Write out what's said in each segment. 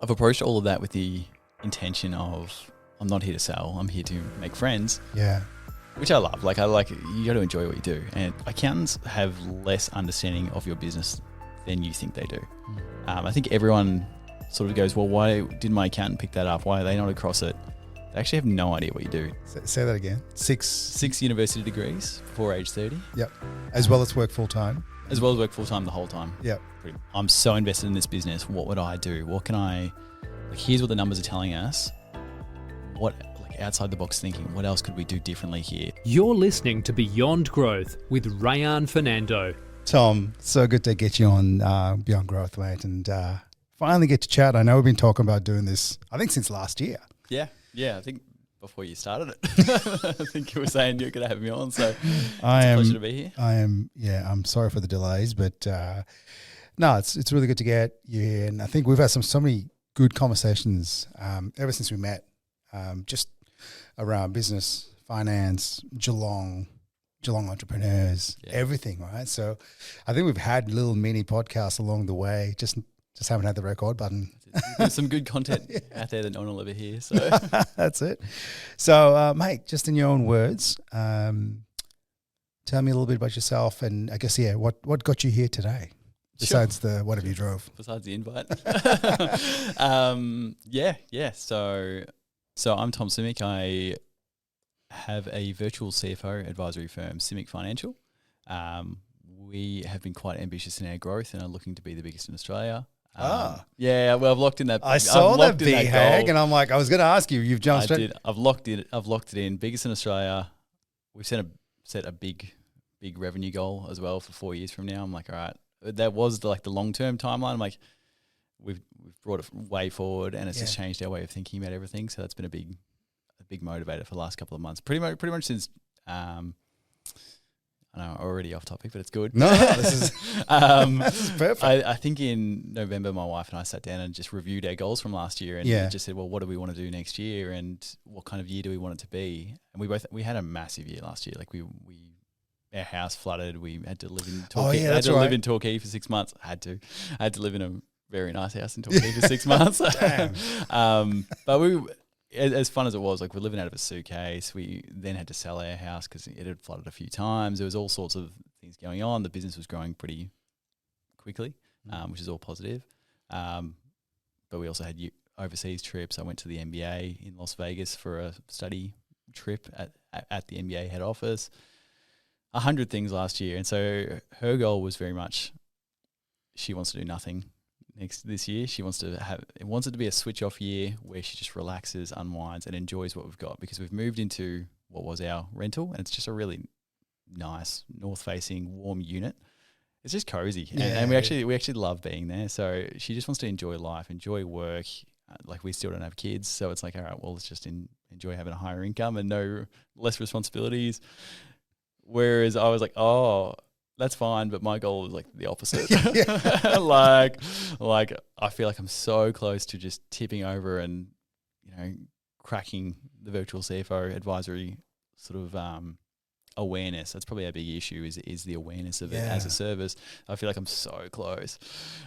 I've approached all of that with the intention of I'm not here to sell. I'm here to make friends. Yeah. Which I love. You got to enjoy what you do. And accountants have less understanding of your business than you think they do. I think everyone sort of goes, well, why did my accountant pick that up? Why are they not across it? They actually have no idea what you do. Say that again. 6 university degrees before age 30. Yep. As well as work full time. As well as work full time the whole time. Yep. I'm so invested in this business. What would I do? What can I, here's what the numbers are telling us. What, outside the box thinking, what else could we do differently here? You're listening to Beyond Growth with Rayan Fernando. Tom, so good to get you on Beyond Growth, mate, and finally get to chat. I know we've been talking about doing this, I think, since last year. Yeah, I think before you started it. I think you were saying you're going to have me on, so it's a pleasure to be here. I'm sorry for the delays, but no, it's really good to get you here, and I think we've had so many good conversations ever since we met, just around business, finance, Geelong entrepreneurs, everything, right? So I think we've had little mini podcasts along the way, just haven't had the record button. There's some good content out there that no one will ever hear. So that's it. So, mate, just in your own words, tell me a little bit about yourself, and I guess, what got you here today? Besides the whatever you drove. Besides the invite. So I'm Tom Simic. I have a virtual CFO advisory firm, Simic Financial. We have been quite ambitious in our growth and are looking to be the biggest in Australia. Yeah, well, I've locked in that. I saw that BHAG, and I'm like, I was going to ask you. You've jumped straight. I've locked it in. Biggest in Australia. We've set a big revenue goal as well for 4 years from now. I'm like, all right, that was the long term timeline. I'm like, we've brought it way forward, and it's just changed our way of thinking about everything. So that's been a big motivator for the last couple of months. Pretty much since. I know, already off topic, but it's good. No, this is perfect. I think in November, my wife and I sat down and just reviewed our goals from last year, and just said, well, what do we want to do next year, and what kind of year do we want it to be? And we had a massive year last year. Our house flooded. We had to live in Torquay. Live in Torquay for 6 months. I had to live in a very nice house in Torquay for 6 months. Damn. But as fun as it was, we're living out of a suitcase. We then had to sell our house because it had flooded a few times. There was all sorts of things going on. The business was growing pretty quickly, which is all positive. But we also had overseas trips. I went to the NBA in Las Vegas for a study trip at the NBA head office. 100 things last year. And so her goal was very much she wants to do nothing this year. She wants it to be a switch off year where she just relaxes, unwinds, and enjoys what we've got, because we've moved into what was our rental, and it's just a really nice north facing warm unit. It's just cozy, and we actually love being there. So she just wants to enjoy life, enjoy work. We still don't have kids, so it's like, all right, well, let's just enjoy having a higher income and less responsibilities. Whereas I was like, oh, that's fine, but my goal is the opposite. I feel like I'm so close to just tipping over and, cracking the virtual CFO advisory sort of awareness. That's probably our big issue is the awareness of it as a service. I feel like I'm so close.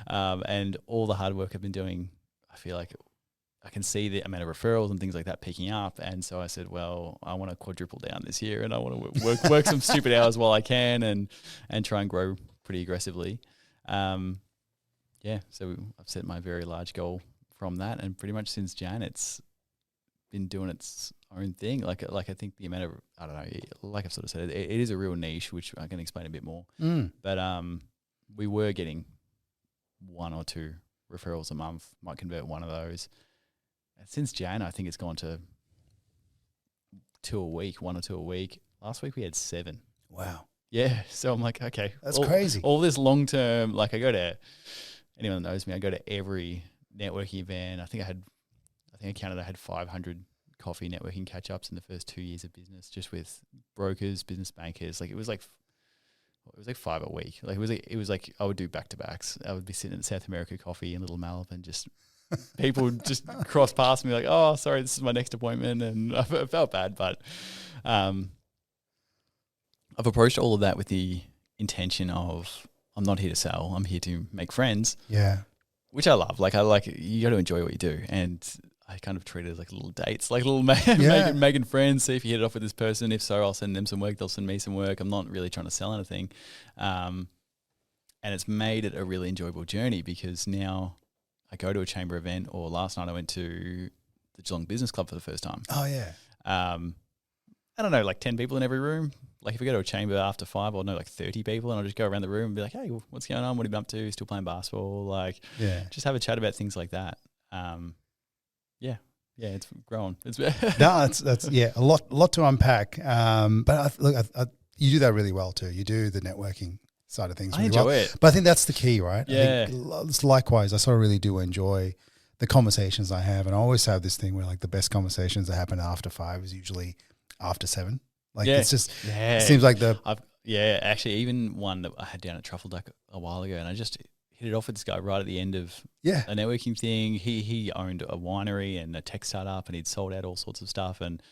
And all the hard work I've been doing, I feel like I can see the amount of referrals and things like that picking up. And so I said, well, I want to quadruple down this year, and I want to work some stupid hours while I can and try and grow pretty aggressively. So I've set my very large goal from that. And pretty much since Jan, it's been doing its own thing. I think the amount of, I don't know, like I've sort of said, it is a real niche, which I can explain a bit more. But we were getting 1 or 2 referrals a month, might convert one of those. Since Jan, I think it's gone to 1 or 2 a week. Last week we had 7. Wow. Yeah. So I'm like, okay. That's crazy. All this long term, I go to, anyone that knows me, I go to every networking event. I think I counted, I had 500 coffee networking catch-ups in the first 2 years of business, just with brokers, business bankers. It was 5 a week. It was like I would do back-to-backs. I would be sitting at South America Coffee in Little Malvern and just people would just cross past me oh, sorry, this is my next appointment. And I felt bad, but I've approached all of that with the intention of I'm not here to sell. I'm here to make friends. Yeah. which I love. Like you got to enjoy what you do, and I kind of treat it as like little dates, like little making friends. See if you hit it off with this person. If so, I'll send them some work. They'll send me some work. I'm not really trying to sell anything, and it's made it a really enjoyable journey because now I go to a chamber event, or last night I went to the Geelong Business Club for the first time. Oh yeah. I don't know, like 10 people in every room. Like if we go to a chamber after 5, I'll know like 30 people, and I'll just go around the room and be like, hey, what's going on? What have you been up to? Still playing basketball? Like, just have a chat about things like that. Yeah, it's grown. It's No, that's a lot to unpack. But you do that really well too. You do the networking side of things. I enjoy it. But I think that's the key, right? Yeah. I think likewise, I sort of really do enjoy the conversations I have, and I always have this thing where like the best conversations that happen after 5 is usually after 7. Like it's just it seems like actually even one that I had down at Truffle Duck a while ago, and I just hit it off with this guy right at the end of a networking thing. He owned a winery and a tech startup, and he'd sold out all sorts of stuff, and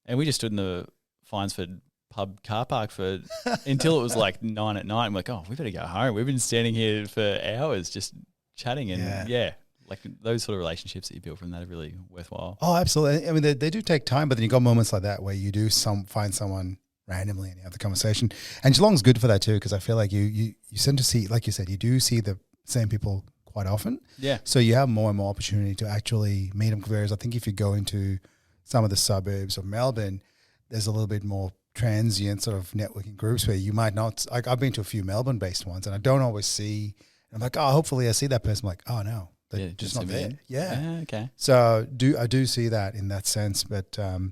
we just stood in the Finesford pub car park for until it was like 9 at night. I'm like, oh, we better go home. We've been standing here for hours just chatting, and like those sort of relationships that you build from that are really worthwhile. Oh, absolutely. I mean, they do take time, but then you got moments like that where you do find someone randomly and you have the conversation. And Geelong's good for that too, because I feel like you tend to see, like you said, you do see the same people quite often. Yeah. So you have more and more opportunity to actually meet them. Whereas I think if you go into some of the suburbs of Melbourne, there's a little bit more transient sort of networking groups where you might not. Like I've been to a few Melbourne-based ones, and I don't always see. I'm like, oh, hopefully I see that person. I'm like, oh no. They're just not there. Yeah. Okay. So I do see that in that sense, but no.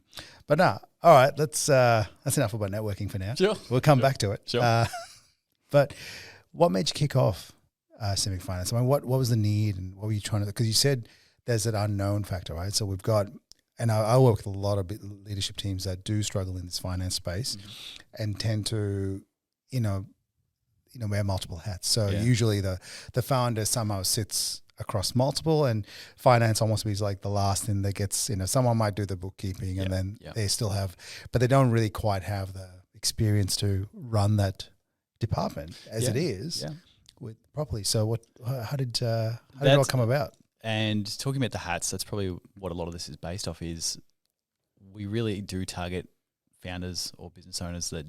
All right. That's enough about networking for now. Sure. We'll come back to it. Sure. But what made you kick off Simic Finance? I mean, what was the need, and what were you trying to? Because you said there's that unknown factor, right? So we've got, and I work with a lot of leadership teams that do struggle in this finance space, and tend to, wear multiple hats. So usually the founder somehow sits across multiple, and finance almost is like the last thing that gets, someone might do the bookkeeping and then they still have, but they don't really quite have the experience to run that department as it is with properly. So how did it all come about? And talking about the hats, that's probably what a lot of this is based off, is we really do target founders or business owners that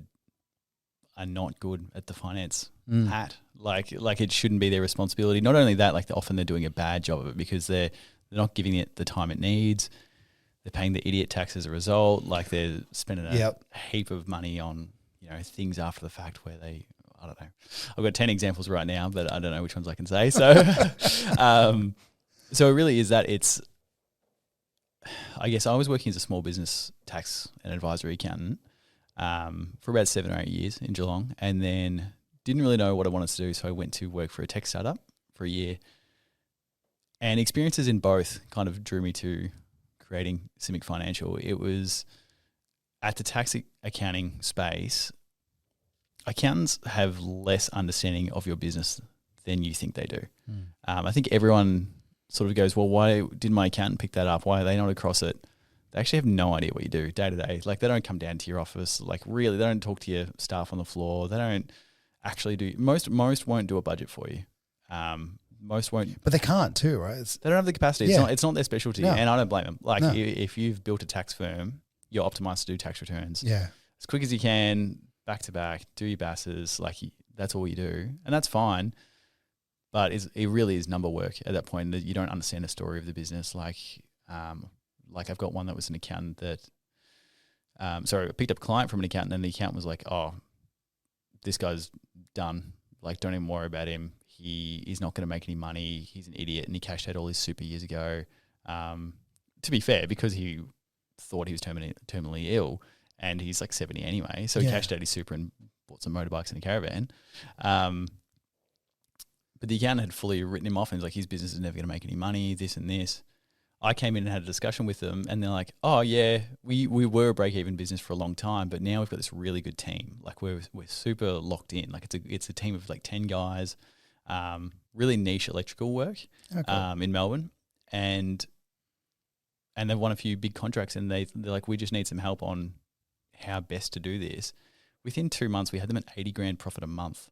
are not good at the finance hat. Like it shouldn't be their responsibility. Not only that, like often they're doing a bad job of it because they're not giving it the time it needs. They're paying the idiot tax as a result. Like they're spending a heap of money on, things after the fact where they, I don't know. I've got 10 examples right now, but I don't know which ones I can say. So, so it really is that it's, I guess I was working as a small business tax and advisory accountant for about 7 or 8 years in Geelong, and then didn't really know what I wanted to do, so I went to work for a tech startup for a year. And experiences in both kind of drew me to creating Simic Financial. It was at the tax accounting space, accountants have less understanding of your business than you think they do. I think everyone sort of goes, well, why did my accountant pick that up? Why are they not across it? They actually have no idea what you do day to day. Like they don't come down to your office. Like really, they don't talk to your staff on the floor. They don't actually do. Most won't do a budget for you. Most won't. But they can't too, right? They don't have the capacity. It's not their specialty, and I don't blame them. Like if you've built a tax firm, you're optimized to do tax returns. Yeah. As quick as you can, back to back, do your BASs. Like that's all you do, and that's fine. But it really is number work at that point that you don't understand the story of the business. Like I've got one that was an accountant that, I picked up a client from an accountant, and the accountant was like, oh, this guy's done. Like, don't even worry about him. He's not going to make any money. He's an idiot, and he cashed out all his super years ago. To be fair, because he thought he was terminally ill, and he's like 70 anyway, so he cashed out his super and bought some motorbikes and a caravan. But the accountant had fully written him off, and he's like, his business is never going to make any money, this and this. I came in and had a discussion with them, and they're like, oh yeah, we were a break-even business for a long time, but now we've got this really good team. Like we're super locked in. Like it's a team of like 10 guys, really niche electrical work in Melbourne, and they've won a few big contracts, and they're like, we just need some help on how best to do this. Within 2 months, we had them at 80 grand profit a month.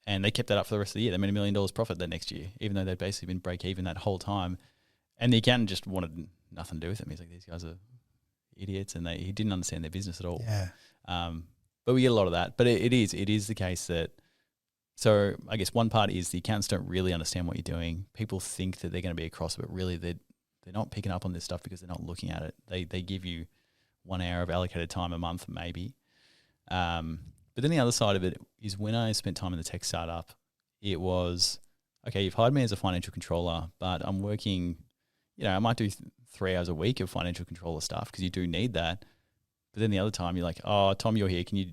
And they kept that up for the rest of the year. They made $1 million profit that next year, even though they'd basically been break even that whole time. And the accountant just wanted nothing to do with them. He's like, these guys are idiots, and he didn't understand their business at all. Yeah. But we get a lot of that. But it is the case that, so I guess one part is the accountants don't really understand what you're doing. People think that they're going to be across it, but really they're not picking up on this stuff because they're not looking at it. They give you 1 hour of allocated time a month, maybe. But then the other side of it is when I spent time in the tech startup, it was, okay, you've hired me as a financial controller, but I'm working, I might do 3 hours a week of financial controller stuff because you do need that. But then the other time you're like, oh, Tom, you're here. Can you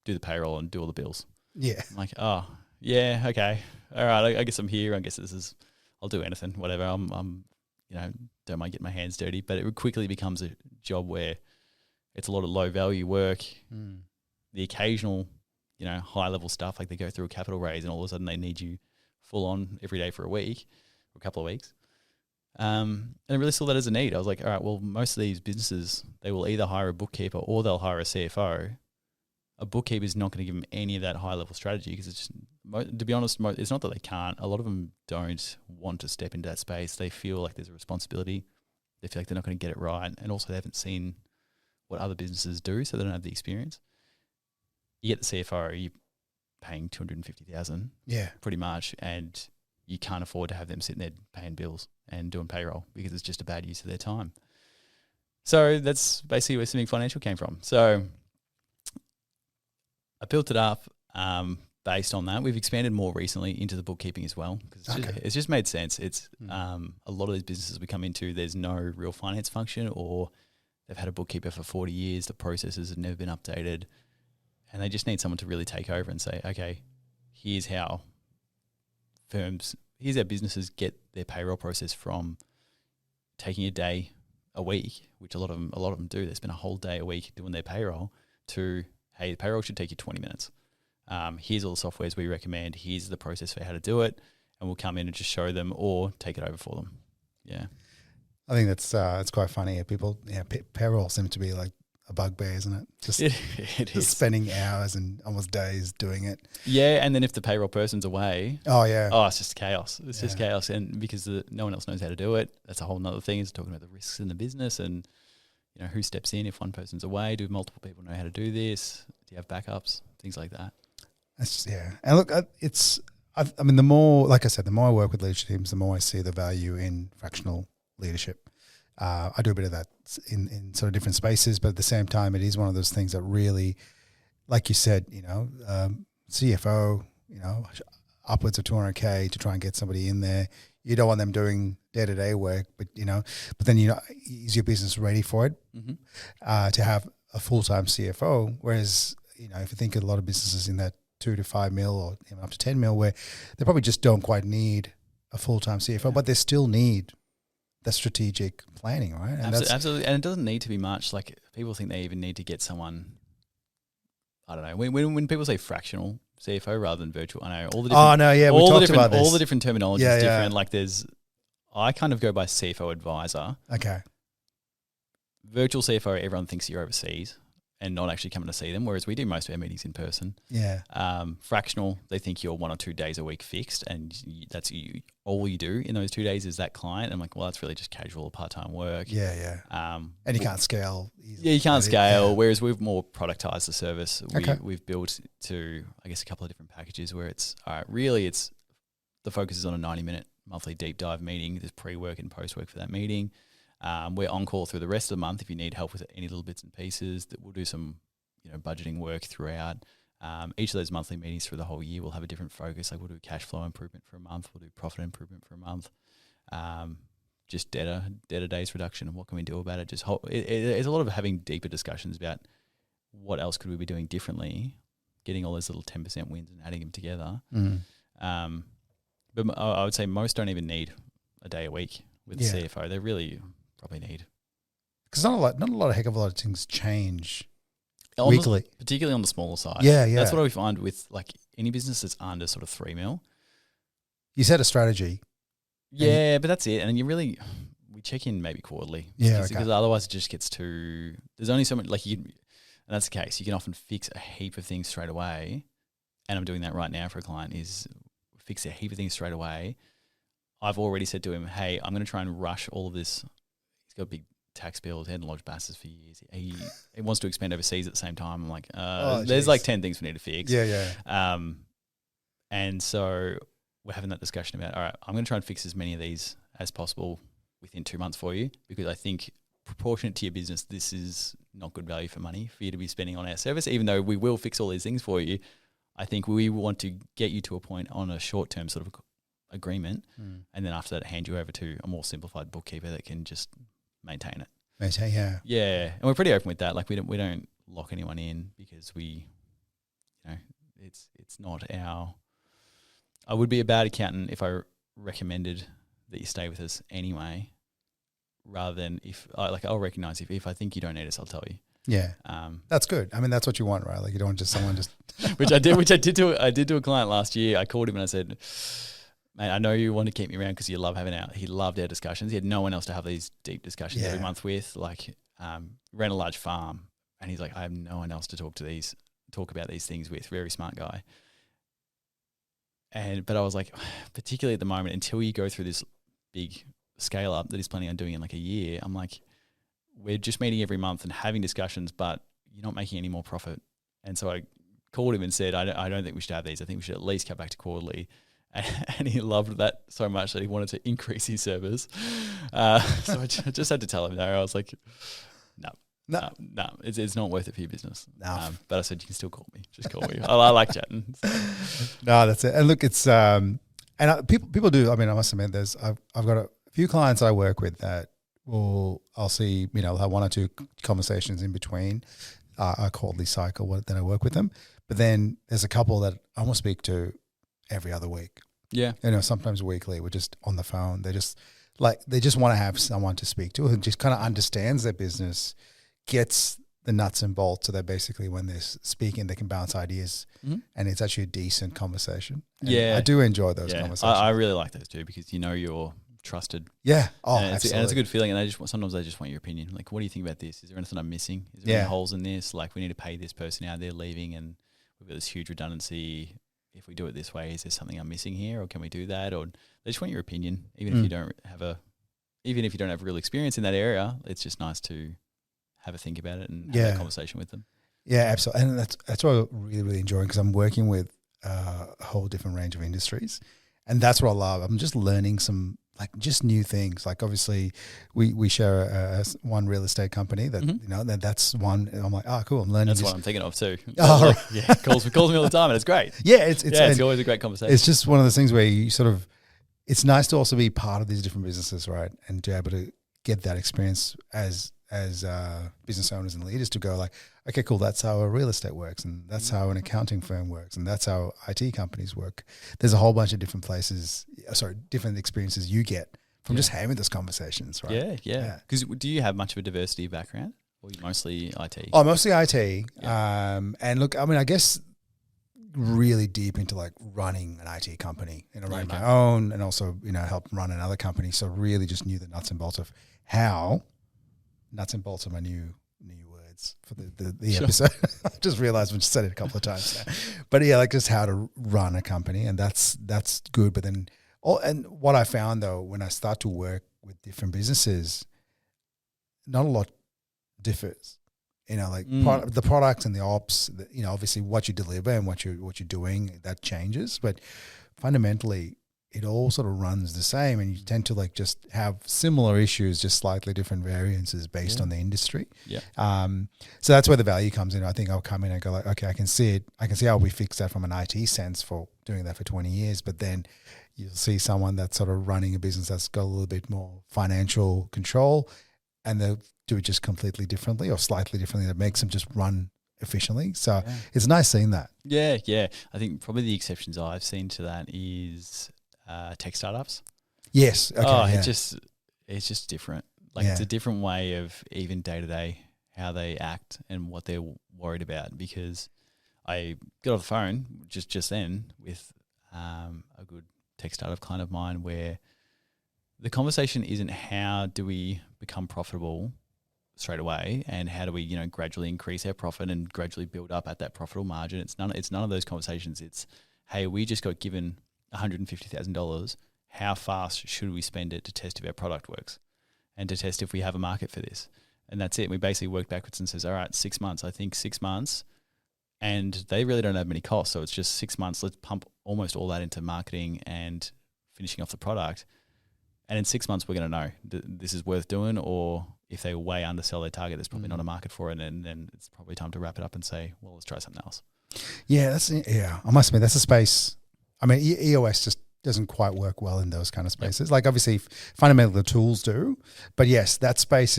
do the payroll and do all the bills? Yeah. I'm like, oh, yeah, okay. All right, I guess I'm here. I guess I'll do anything, whatever. I'm don't mind getting my hands dirty. But it quickly becomes a job where it's a lot of low value work. The occasional, high level stuff, like they go through a capital raise and all of a sudden they need you full on every day for a week or a couple of weeks. And I really saw that as a need. I was like, all right, well, most of these businesses, they will either hire a bookkeeper or they'll hire a CFO. A bookkeeper is not going to give them any of that high level strategy because it's just, to be honest, it's not that they can't. A lot of them don't want to step into that space. They feel like there's a responsibility. They feel like they're not going to get it right. And also they haven't seen what other businesses do, so they don't have the experience. You get the CFO, you're paying $250,000, pretty much, and you can't afford to have them sitting there paying bills and doing payroll because it's just a bad use of their time. So that's basically where Simic Financial came from. So I built it up based on that. We've expanded more recently into the bookkeeping as well because it's just made sense. It's a lot of these businesses we come into, there's no real finance function, or they've had a bookkeeper for 40 years. The processes have never been updated. And they just need someone to really take over and say, okay, here's how businesses get their payroll process from taking a day a week, which a lot of them do. They spend a whole day a week doing their payroll, to, hey, the payroll should take you 20 minutes. Here's all the softwares we recommend. Here's the process for how to do it. And we'll come in and just show them or take it over for them. Yeah. I think that's it's quite funny. People, payroll seems to be like a bugbear, isn't it? Just it is. Spending hours and almost days doing it. Yeah, and then if the payroll person's away, it's just chaos. It's just chaos, and because no one else knows how to do it, that's a whole nother thing. It's talking about the risks in the business and who steps in if one person's away. Do multiple people know how to do this? Do you have backups? Things like that. And look, the more, like I said, the more I work with leadership teams, the more I see the value in fractional leadership. I do a bit of that in sort of different spaces, but at the same time, it is one of those things that really, like you said, CFO, upwards of $200K to try and get somebody in there. You don't want them doing day-to-day work, but then is your business ready for it? To have a full-time CFO? Whereas, if you think of a lot of businesses in that 2 to 5 mil or even up to 10 mil, where they probably just don't quite need a full-time CFO, but they still need the strategic planning, right? And absolutely. And it doesn't need to be much. Like, people think they even need to get someone, I don't know, when people say fractional CFO rather than virtual, I know all the different, we talked about this. All the different terminology is different. Like, I kind of go by CFO advisor. Okay. Virtual CFO, everyone thinks you're overseas and not actually coming to see them, whereas we do most of our meetings in person. Yeah. Fractional, they think you're 1 or 2 days a week fixed, and that's all you do in those 2 days is that client. I'm like, well, that's really just casual or part-time work. Yeah. And you can't scale easily. Yeah, you can't scale, whereas we've more productized the service. We've built to, I guess, a couple of different packages where it's, all right, really it's, the focus is on a 90-minute monthly deep dive meeting. There's pre-work and post-work for that meeting. We're on call through the rest of the month if you need help with any little bits and pieces. That we'll do some, budgeting work throughout. Each of those monthly meetings through the whole year will have a different focus. Like, we'll do cash flow improvement for a month. We'll do profit improvement for a month. Just debtor days reduction and what can we do about it. It's a lot of having deeper discussions about what else could we be doing differently, getting all those little 10% wins and adding them together. But I would say most don't even need a day a week with the CFO. They really probably need, because not a heck of a lot of things change weekly, particularly on the smaller side. Yeah. That's what we find with like any business that's under sort of 3 mil. You set a strategy. Yeah, but that's it. And we check in maybe quarterly. Yeah, because otherwise it just gets there's only so much, and that's the case. You can often fix a heap of things straight away and I'm doing that right now for a client, is fix a heap of things straight away. I've already said to him, hey, I'm going to try and rush all of this. He's got big tax bills. He hadn't lodged BASs for years. He wants to expand overseas at the same time. I'm like, there's like 10 things we need to fix. Yeah. And so we're having that discussion about, all right, I'm going to try and fix as many of these as possible within 2 months for you, because I think proportionate to your business, this is not good value for money for you to be spending on our service. Even though we will fix all these things for you, I think we want to get you to a point on a short-term sort of agreement, and then after that hand you over to a more simplified bookkeeper that can just maintain it. Yeah, and we're pretty open with that. Like we don't lock anyone in, because it's not our. I would be a bad accountant if I recommended that you stay with us anyway, rather than I'll recognise if I think you don't need us, I'll tell you. Yeah, that's good. I mean, that's what you want, right? Like you don't want just someone just which I did to a client last year. I called him and I said, mate, I know you want to keep me around because you love he loved our discussions. He had no one else to have these deep discussions every month with. Like, ran a large farm, and he's like, I have no one else to talk about these things with. Very smart guy. But I was like, particularly at the moment, until you go through this big scale up that he's planning on doing in like a year, I'm like, we're just meeting every month and having discussions, but you're not making any more profit. And so I called him and said, I don't think we should have these. I think we should at least come back to quarterly. And he loved that so much that he wanted to increase his service. So I just had to tell him there. I was like, no, it's not worth it for your business. No. But I said, you can still call me. Just call me. I like chatting. No, that's it. And look, it's people do. I mean, I must admit, I've got a few clients I work with that I'll see, have one or two conversations in between a quarterly cycle that I work with them. But then there's a couple that I almost speak to every other week. Yeah. Sometimes weekly. We're just on the phone. They just want to have someone to speak to who just kind of understands their business, gets the nuts and bolts, so that basically when they're speaking, they can bounce ideas, and it's actually a decent conversation. And I do enjoy those conversations. I really like those too, because you're trusted. Yeah. Oh, and absolutely. It's a good feeling. And sometimes I just want your opinion. Like, what do you think about this? Is there anything I'm missing? Is there any holes in this? Like, we need to pay this person out, they're leaving, and we've got this huge redundancy. If we do it this way, is there something I'm missing here, or can we do that? Or they just want your opinion, even if you don't have real experience in that area. It's just nice to have a think about it and have a conversation with them. Yeah, absolutely. And that's what I'm really, really enjoying, because I'm working with a whole different range of industries, and that's what I love. I'm just learning some just new things. Like, obviously we share one real estate company that that's one. And I'm like, cool. I'm learning. That's what I'm thinking of too. Calls me all the time, and it's great. Yeah, it's always a great conversation. It's just one of those things where you sort of, it's nice to also be part of these different businesses, right? And to be able to get that experience as business owners and leaders, to go like, okay, cool, that's how a real estate works, and that's how an accounting firm works, and that's how IT companies work. There's a whole bunch of different different experiences you get from just having those conversations, right? Yeah. Because do you have much of a diversity of background, or you mostly IT? Oh, mostly IT. Yeah. And look, I mean, I guess really deep into like running an IT company, running my own, and also, help run another company. So really just knew the nuts and bolts of how. Nuts and bolts are my new words for the episode. I just realized we just said it a couple of times now. But just how to run a company, and that's good. But then, and what I found though, when I start to work with different businesses, not a lot differs. The products and the ops. Obviously what you deliver and what you're doing, that changes, but fundamentally, it all sort of runs the same, and you tend to just have similar issues, just slightly different variances based on the industry. Yeah. So that's where the value comes in. I think I'll come in and go like, okay, I can see it. I can see how we fix that from an IT sense for doing that for 20 years. But then you'll see someone that's sort of running a business that's got a little bit more financial control, and they'll do it just completely differently or slightly differently. That makes them just run efficiently. So it's nice seeing that. Yeah. I think probably the exceptions I've seen to that is tech startups. Yes. Okay. It's just different. It's a different way of even day to day how they act and what they're worried about. Because I got off the phone just then with a good tech startup client of mine, where the conversation isn't how do we become profitable straight away, and how do we, gradually increase our profit and gradually build up at that profitable margin. It's none of those conversations. It's, hey, we just got given $150,000. How fast should we spend it to test if our product works and to test if we have a market for this? And that's it. We basically work backwards and says, all right, 6 months. I think 6 months, and they really don't have many costs. So it's just 6 months. Let's pump almost all that into marketing and finishing off the product. And in 6 months, we're going to know this is worth doing, or if they way undersell their target, there's probably not a market for it. And then it's probably time to wrap it up and say, well, let's try something else. Yeah, I must admit, that's a space. I mean, EOS just doesn't quite work well in those kind of spaces. Yep. Like, obviously, fundamentally the tools do, but yes, that space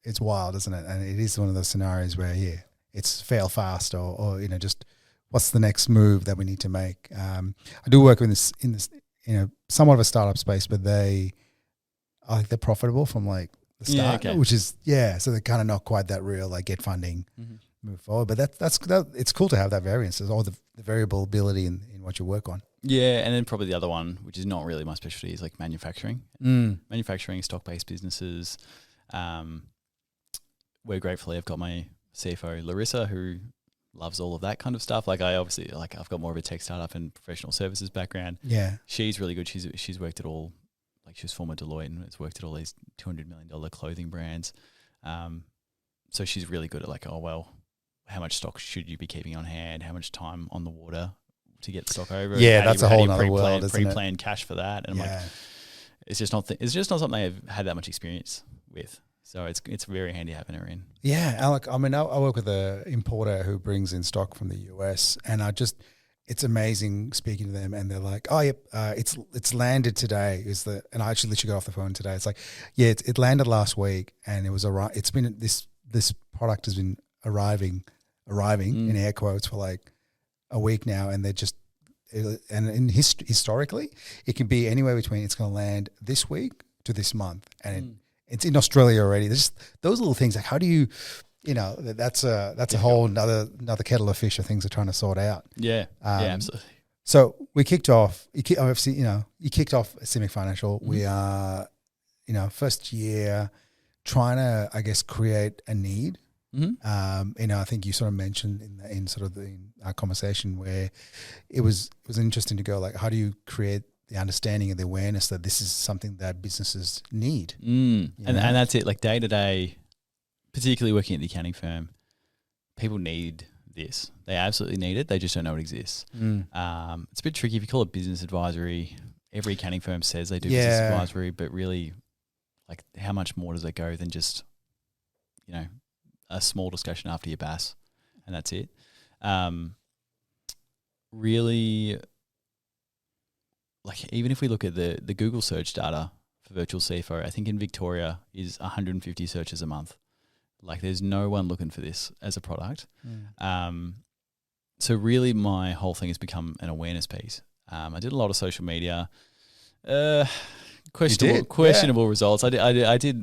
it's wild, isn't it? And it is one of those scenarios where, it's fail fast or just what's the next move that we need to make. I do work in this somewhat of a startup space, but they're profitable from like the start, which is, so they're kind of not quite that real, like get funding, move forward. But that's it's cool to have that variance, all the variability in what you work on. Yeah, and then probably the other one, which is not really my specialty, is like manufacturing. Manufacturing, stock-based businesses. Where gratefully I've got my CFO, Larissa, who loves all of that kind of stuff. Like I've got more of a tech startup and professional services background. Yeah. She's really good. She's worked at all, like she was former Deloitte and has worked at all these $200 million clothing brands. So she's really good at like, oh, well, how much stock should you be keeping on hand? How much time on the water to get stock over? Yeah, that's a whole other world, isn't it? Pre-plan cash for that. And I'm like, it's just not something I've had that much experience with. So it's very handy having her in. Yeah, Alec, I mean, I work with an importer who brings in stock from the US, and it's amazing speaking to them, and they're like, oh, yep, it's landed today. And I actually literally got off the phone today. It's like, it landed last week, and it's been this product has been arriving in air quotes for like a week now, and they're just, and historically, it can be anywhere between it's going to land this week to this month, and it's in Australia already. There's just those little things. Like, how do you, that's a whole another kettle of fish of things they're trying to sort out. Yeah, absolutely. So we kicked off. Obviously, you kicked off Simic Financial. We are, first year trying to, I guess, create a need. I think you sort of mentioned in our conversation where it was interesting to go like, how do you create the understanding and the awareness that this is something that businesses need. And that's it. Like day to day, particularly working at the accounting firm, people need this. They absolutely need it. They just don't know it exists. It's a bit tricky if you call it business advisory. Every accounting firm says they do business advisory, but really, like, how much more does it go than just, a small discussion after your BAS, and that's it. Really, like, even if we look at the Google search data for virtual CFO, I think in Victoria is 150 searches a month. Like, there's no one looking for this as a product. So really my whole thing has become an awareness piece. I did a lot of social media, questionable results. I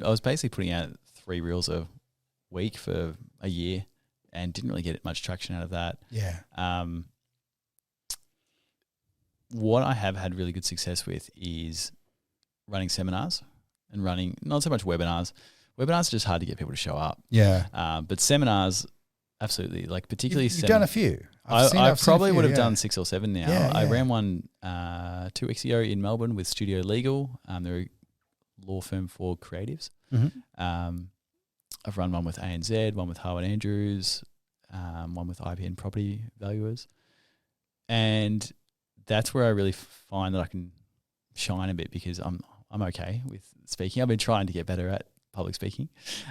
was basically putting out 3 reels a week for a year and didn't really get much traction out of that. What I have had really good success with is running seminars and running, not so much webinars. Webinars are just hard to get people to show up. But seminars, absolutely. Like, particularly you've done a few. I probably would have done 6 or 7 now. I ran one 2 weeks ago in Melbourne with Studio Legal. They're a law firm for creatives. I've run one with ANZ, one with Harwood Andrews, one with IPN Property Valuers. And that's where I really find that I can shine a bit, because I'm okay with speaking. I've been trying to get better at public speaking.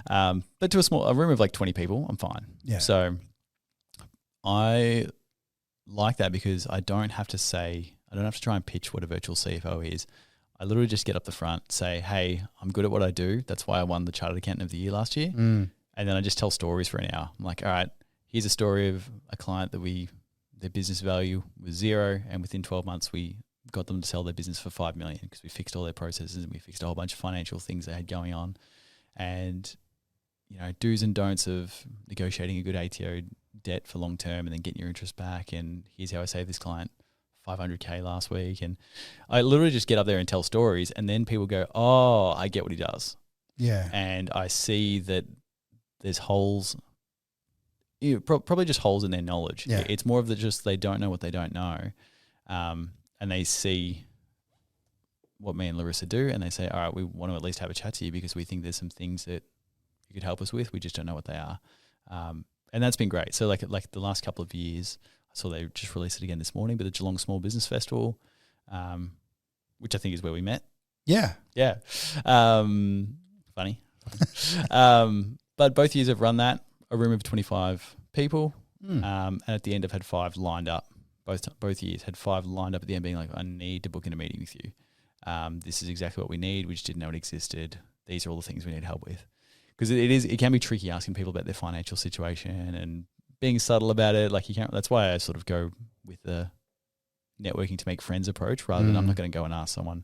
But to a room of like 20 people, I'm fine. So I like that because I don't have to try and pitch what a virtual CFO is. I literally just get up the front, say, hey, I'm good at what I do. That's why I won the Chartered Accountant of the Year last year. And then I just tell stories for an hour. I'm like, all right, here's a story of a client that their business value was 0, and within 12 months we got them to sell their business for $5 million because we fixed all their processes and we fixed a whole bunch of financial things they had going on. And, do's and don'ts of negotiating a good ATO debt for long term and then getting your interest back. And here's how I saved this client $500K last week. And I literally just get up there and tell stories, and then people go, oh, I get what he does. And I see that there's holes, probably just holes in their knowledge. Yeah. It's more of just they don't know what they don't know, and they see what me and Larissa do, and they say, all right, we want to at least have a chat to you because we think there's some things that you could help us with. We just don't know what they are. And that's been great. So like the last couple of years, I saw they just released it again this morning, but the Geelong Small Business Festival, which I think is where we met. Yeah. Yeah. Funny. But both years I've run that, a room of 25 people. And at the end I've had 5 lined up. Both years had 5 lined up at the end being like, I need to book in a meeting with you. This is exactly what we need. We just didn't know it existed. These are all the things we need help with. Because it can be tricky asking people about their financial situation and being subtle about it. Like you can't. That's why I sort of go with the networking to make friends approach rather than I'm not going to go and ask someone,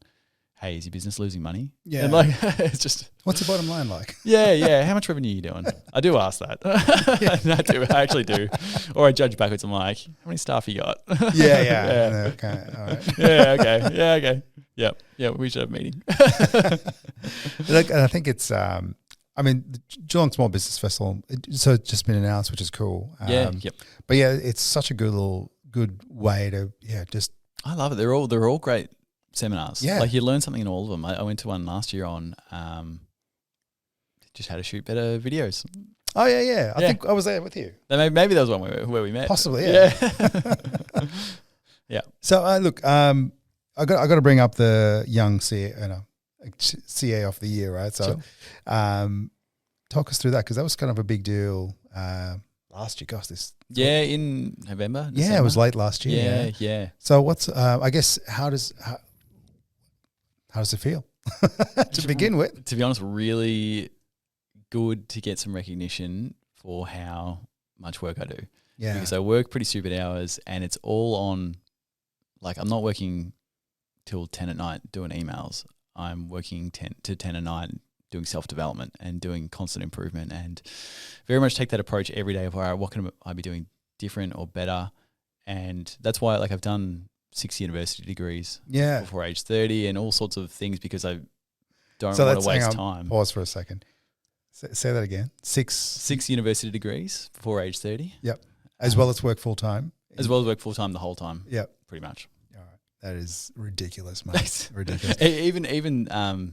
hey, is your business losing money? Yeah. And like it's just What's the bottom line like? Yeah. How much revenue are you doing? I do ask that. I actually do. Or I judge backwards. I'm like, how many staff you got? Yeah. Okay. All right. Yeah. Okay. Yep. We should have a meeting. Like, and I think it's. I mean, the Geelong Small Business Festival. So it's just been announced, which is cool. Yep. But yeah, it's such a good way to just. I love it. They're all great seminars. Yeah. Like you learn something in all of them. I went to one last year on just how to shoot better videos. Oh yeah. I think I was there with you. Maybe that was one where we met. Possibly, yeah. Yeah. So look, I got to bring up the young CA of the year, right? So, Sure. talk us through that because that was kind of a big deal last year. Gosh, in November. December? Yeah, it was late last year. Yeah. So what's I guess how does it feel to begin with? To be honest, really good to get some recognition for how much work I do. Yeah, because I work pretty stupid hours, and it's all on. Like I'm not working till 10 at night doing emails. I'm working 10 to 10 at night doing self-development and doing constant improvement, and very much take that approach every day of, all right, what can I be doing different or better? And that's why I've done 6 university degrees before age 30 and all sorts of things because I don't want to waste time. Pause for a second. Say that again. 6 university degrees before age 30. Yep. As well as work full-time. As well as work full-time the whole time. Yep. Pretty much. That is ridiculous, mate. Ridiculous. Even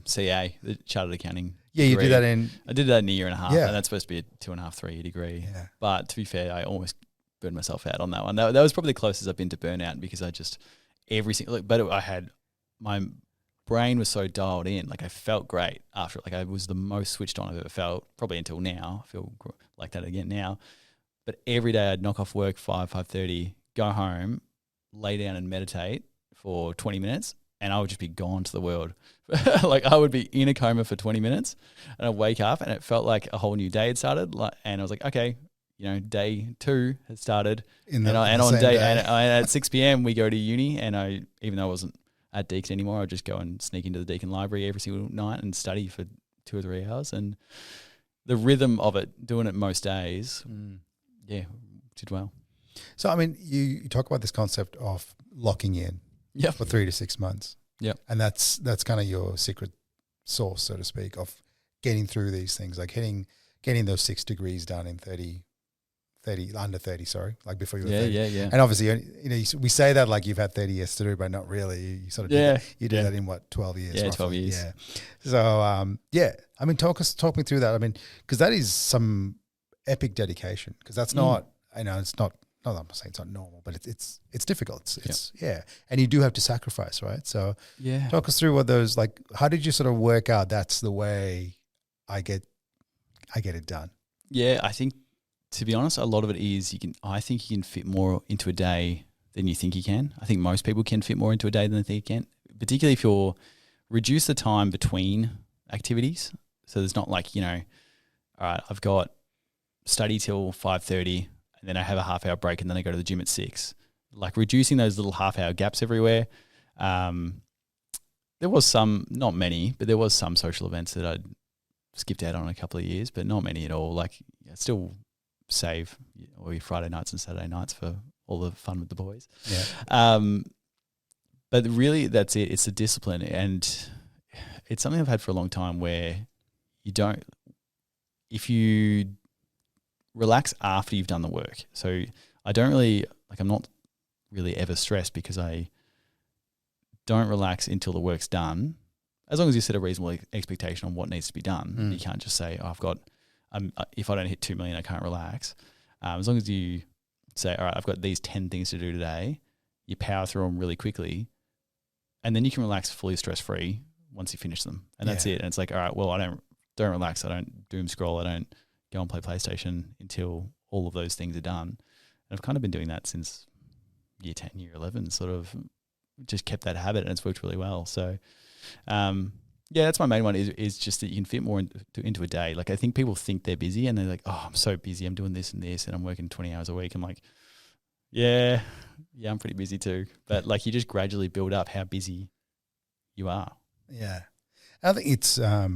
CA, the Chartered Accounting. Yeah, degree, you did that in. I did that in a year and a half, Yeah. and that's supposed to be a 2.5, 3 year degree. Yeah. But to be fair, I almost burned myself out on that one. That was probably the closest I've been to burnout because I just my brain was so dialed in. Like I felt great after. Like I was the most switched on I've ever felt, probably until now. I feel like that again now. But every day I'd knock off work 5:30, go home, lay down and meditate for 20 minutes, and I would just be gone to the world. Like I would be in a coma for 20 minutes, and I'd wake up, and it felt like a whole new day had started. And I was like, okay, day 2 had started, and at 6 p.m. we go to uni, and even though I wasn't at Deakin anymore, I'd just go and sneak into the Deakin library every single night and study for 2 or 3 hours. And the rhythm of it, doing it most days, did well. So I mean, you talk about this concept of locking in. Yep. For 3 to 6 months. Yep. And that's kind of your secret sauce, so to speak, of getting through these things, like getting those 6 degrees done in under 30, sorry, like before you were 30. Yeah. And obviously, we say that like you've had 30 years to do, but not really. You sort of did that in what, 12 years? Yeah, roughly. 12 years. Yeah. So, I mean, talk me through that. I mean, because that is some epic dedication, because that's not, it's not, I'm saying it's not normal, but it's difficult. It's and you do have to sacrifice, right? So talk us through what those, like, how did you sort of work out that's the way I get it done? Yeah, I think, to be honest, a lot of it is I think you can fit more into a day than you think you can. I think most people can fit more into a day than they think you can, particularly if you're reduce the time between activities. So there's not like, all right, I've got study till 5:30. And then I have a half-hour break, and then I go to the gym at 6. Like reducing those little half-hour gaps everywhere. There was some, not many, but there was some social events that I'd skipped out on a couple of years, but not many at all. Like I'd still save all your Friday nights and Saturday nights for all the fun with the boys. Yeah. But really, that's it. It's a discipline, and it's something I've had for a long time where if you relax after you've done the work. So I don't really, I'm not really ever stressed because I don't relax until the work's done. As long as you set a reasonable expectation on what needs to be done, you can't just say, if I don't hit 2 million, I can't relax. As long as you say, all right, I've got these 10 things to do today, you power through them really quickly, and then you can relax fully stress-free once you finish them. And that's it. And it's like, all right, well, I don't relax. I don't doom scroll. I don't go and play PlayStation until all of those things are done. And I've kind of been doing that since year 10, year 11, sort of just kept that habit, and it's worked really well. So, that's my main one is just that you can fit more into a day. Like, I think people think they're busy and they're like, oh, I'm so busy. I'm doing this and this and I'm working 20 hours a week. I'm like, yeah, I'm pretty busy too. But like, you just gradually build up how busy you are. Yeah. I think it's, I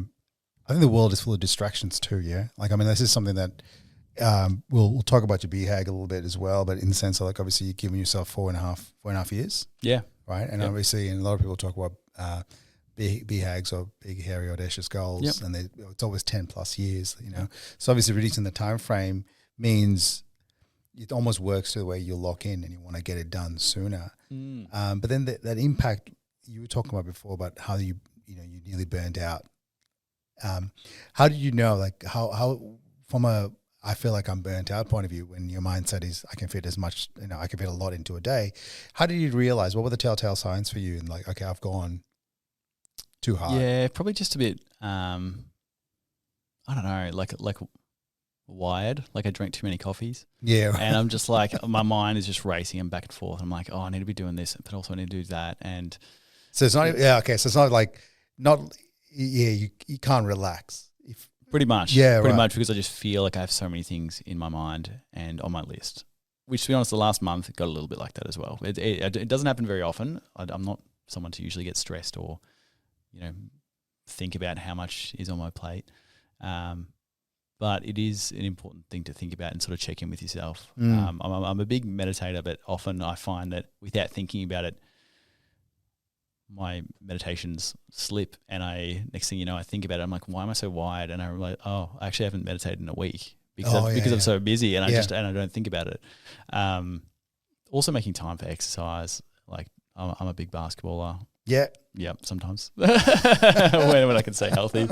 think the world is full of distractions too. Yeah. Like, I mean, this is something that, we'll talk about your BHAG a little bit as well, but in the sense of, like, obviously you're giving yourself 4.5 years. Yeah. Right. And obviously, and a lot of people talk about, BHAGs or big, hairy, audacious goals, and it's always 10 plus years, you know. So obviously reducing the time frame means it almost works to the way you lock in and you want to get it done sooner. But then that impact you were talking about before, about how you nearly burned out. How did you know, like, how from a I feel like I'm burnt out point of view, when your mindset is I can fit as much, I can fit a lot into a day. How did you realize, what were the telltale signs for you? And like, okay, I've gone too hard. Yeah, probably just a bit, I don't know, like wired. Like, I drank too many coffees. Yeah. And I'm just like, my mind is just racing and back and forth. I'm like, oh, I need to be doing this, but also I need to do that. And so it's not, so it's not like, you can't relax. Pretty much. Yeah, pretty much, because I just feel like I have so many things in my mind and on my list, which, to be honest, the last month got a little bit like that as well. It doesn't happen very often. I'm not someone to usually get stressed or, think about how much is on my plate. But it is an important thing to think about and sort of check in with yourself. I'm a big meditator, but often I find that without thinking about it, my meditations slip, and next thing you know, I think about it. I'm like, why am I so wired? And I realize, I actually haven't meditated in a week because I'm so busy, and I don't think about it. Also making time for exercise. Like, I'm a big basketballer. Yeah. Sometimes when I can say healthy,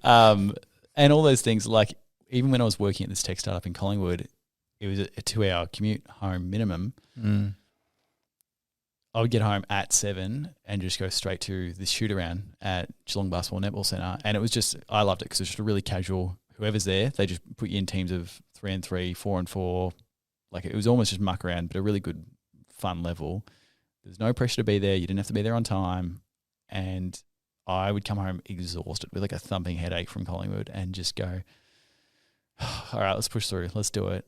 and all those things. Like, even when I was working at this tech startup in Collingwood, it was a 2-hour commute home minimum. I would get home at 7 and just go straight to the shoot around at Geelong Basketball Netball Centre. And it was just, I loved it because it's just a really casual, whoever's there, they just put you in teams of 3-on-3, 4-on-4. Like, it was almost just muck around, but a really good, fun level. There's no pressure to be there. You didn't have to be there on time. And I would come home exhausted with like a thumping headache from Collingwood and just go, all right, let's push through. Let's do it.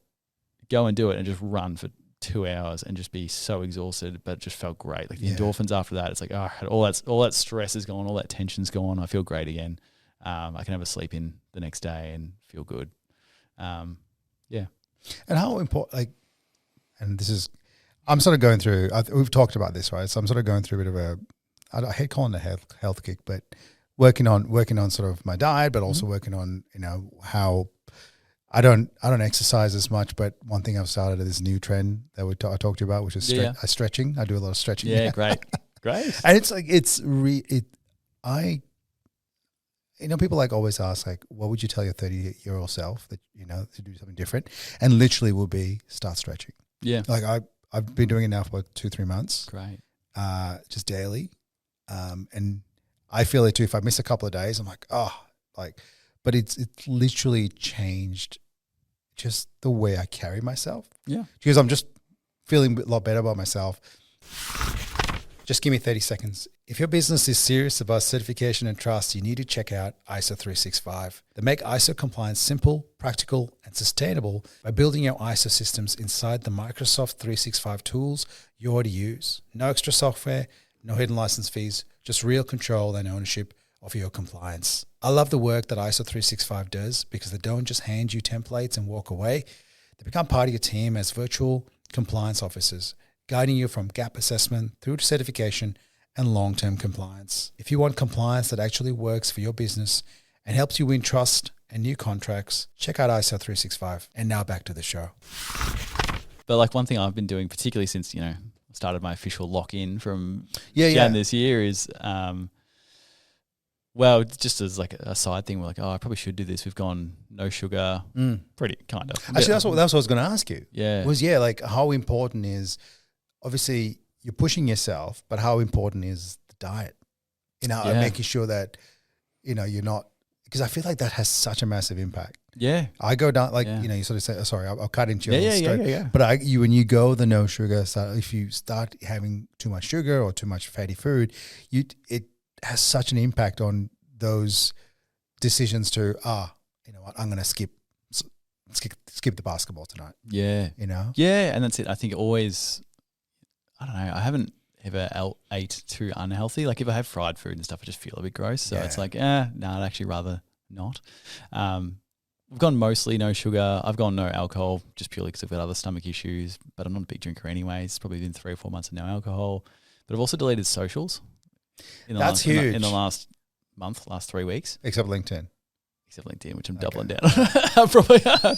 Go and do it and just run for 2 hours and just be so exhausted, but it just felt great. Like, the endorphins after that, it's like, all that stress is gone, all that tension's gone. I feel great again. I can have a sleep in the next day and feel good. And how important, and this is, I'm sort of going through, we've talked about this, right? So I'm sort of going through a bit of a, I hate calling it a health kick, but working on sort of my diet, but also working on, how I don't exercise as much, but one thing I've started is this new trend that I talked to you about, which is stretching. I do a lot of stretching. Yeah, great. And it's like, people like always ask, like, what would you tell your 30-year-old self that, to do something different? And literally will be start stretching. Yeah. Like, I've been doing it now for about 2-3 months. Great. Just daily. And I feel it too. If I miss a couple of days, I'm like, but it's literally changed just the way I carry myself. Yeah. Because I'm just feeling a lot better about myself. Just give me 30 seconds. If your business is serious about certification and trust, you need to check out ISO 365. They make ISO compliance simple, practical, and sustainable by building your ISO systems inside the Microsoft 365 tools you already use. No extra software, no hidden license fees, just real control and ownership of your compliance. I love the work that ISO 365 does because they don't just hand you templates and walk away. They become part of your team as virtual compliance officers, guiding you from gap assessment through to certification and long-term compliance. If you want compliance that actually works for your business and helps you win trust and new contracts, check out ISO 365. And now back to the show. But like one thing I've been doing, particularly since, I started my official lock-in from Jan this year is, well, just as like a side thing, we're like, I probably should do this. We've gone no sugar, pretty kind of. Actually, that's what I was going to ask you. Yeah. Was, like how important is, obviously you're pushing yourself, but how important is the diet? And making sure that, you're not, because I feel like that has such a massive impact. Yeah. I go down, you sort of say, sorry, I'll cut into your straight. Yeah. But when you go the no sugar, so if you start having too much sugar or too much fatty food, it has such an impact on those decisions to, you know what, I'm going to skip the basketball tonight. Yeah. Yeah, and that's it. I think always, I don't know, I haven't ever ate too unhealthy. Like if I have fried food and stuff, I just feel a bit gross. So it's like, no, I'd actually rather not. We've gone mostly no sugar. I've gone no alcohol just purely because I've got other stomach issues, but I'm not a big drinker anyway. It's probably been 3 or 4 months of no alcohol. But I've also deleted socials. That's huge. In the last 3 weeks. Except LinkedIn. Which I'm doubling down on. Probably, I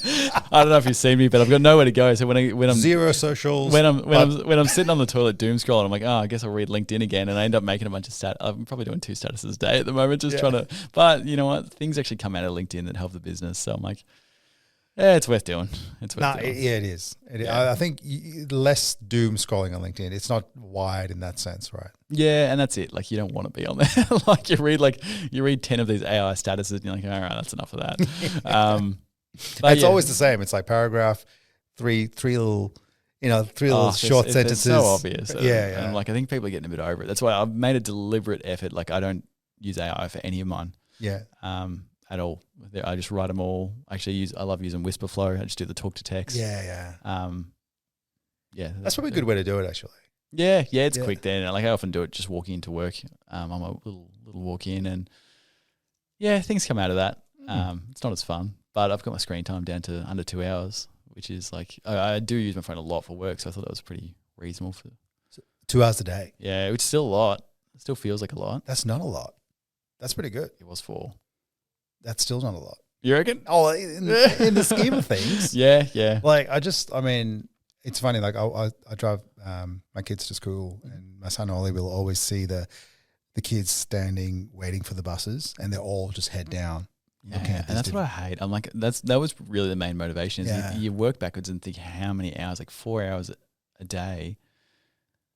don't know if you've seen me, but I've got nowhere to go. So when I'm zero socials, when I'm sitting on the toilet doom scrolling, I'm like, I guess I'll read LinkedIn again, and I end up making a bunch of I'm probably doing 2 statuses a day at the moment, just trying to. But you know what? Things actually come out of LinkedIn that help the business. So I'm like, it's worth doing. It is. I think less doom scrolling on LinkedIn. It's not wide in that sense, right? Yeah, and that's it. Like you don't want to be on there. Like you read 10 of these AI statuses, and you're like, all right, that's enough of that. It's always the same. It's like paragraph, three little short sentences. It's so obvious. Yeah. And like I think people are getting a bit over it. That's why I've made a deliberate effort. Like I don't use AI for any of mine. Yeah. At all. I just write them all. Actually, I love using Whisperflow. I just do the talk to text. Yeah. That's probably a good way to do it, actually. Yeah, it's quick then. Like I often do it just walking into work. I'm a little walk in, and things come out of that. It's not as fun, but I've got my screen time down to under 2 hours, which is like I do use my phone a lot for work, so I thought that was pretty reasonable for 2 hours a day. Yeah, which is still a lot. It still feels like a lot. That's not a lot. That's pretty good. It was 4. That's still not a lot. You reckon? Oh, in the scheme of things. Yeah. Like it's funny. Like I drive my kids to school, and my son Ollie will always see the kids standing waiting for the buses, and they're all just head down. Yeah, and that's what I hate. I'm like, that was really the main motivation. Is you work backwards and think how many hours, like 4 hours a day.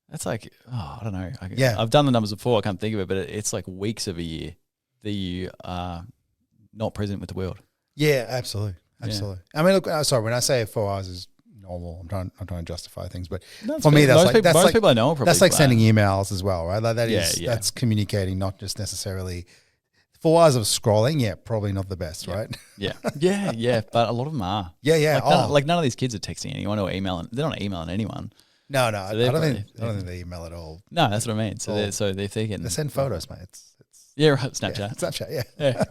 That's like, I don't know. I've done the numbers before. I can't think of it, but it's like weeks of a year that you are not present with the world. Yeah, absolutely. Yeah. I mean, look, sorry, when I say 4 hours is normal, I'm trying to justify things, but for me, that's most people I know probably that's like sending emails as well, right? Like that's communicating, not just necessarily 4 hours of scrolling. Probably not the best, right? Yeah, but a lot of them are. Yeah. Like none of these kids are texting anyone or emailing. They're not emailing anyone. No, I don't think they email at all. No, that's what I mean. So they're getting. They send photos, mate. Yeah, right. Snapchat. Yeah.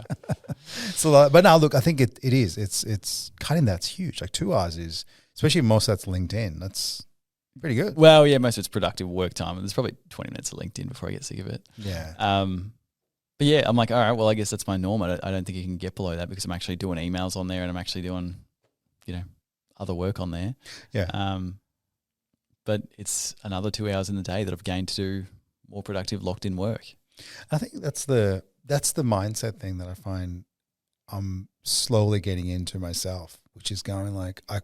So, but now look, I think it is. It's cutting that's huge. Like 2 hours is, especially most of that's LinkedIn. That's pretty good. Well, yeah, most of it's productive work time. There's probably 20 minutes of LinkedIn before I get sick of it. Yeah. But yeah, I'm like, all right, well, I guess that's my norm. I don't think you can get below that because I'm actually doing emails on there and I'm actually doing, other work on there. Yeah. But it's another 2 hours in the day that I've gained to do more productive, locked in work. I think that's the mindset thing that I find I'm slowly getting into myself, which is going like I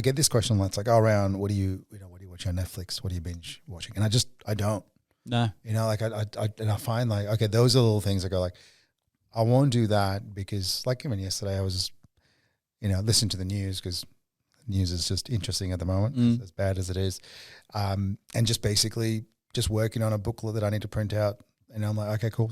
get this question a lot. It's like, Ryan, what do you watch on Netflix? What do you binge watching? And I don't. No. Like I find like, okay, those are little things I go like, I won't do that because like even yesterday I was just, listening to the news because news is just interesting at the moment, as bad as it is. And just basically just working on a booklet that I need to print out. And I'm like, okay, cool.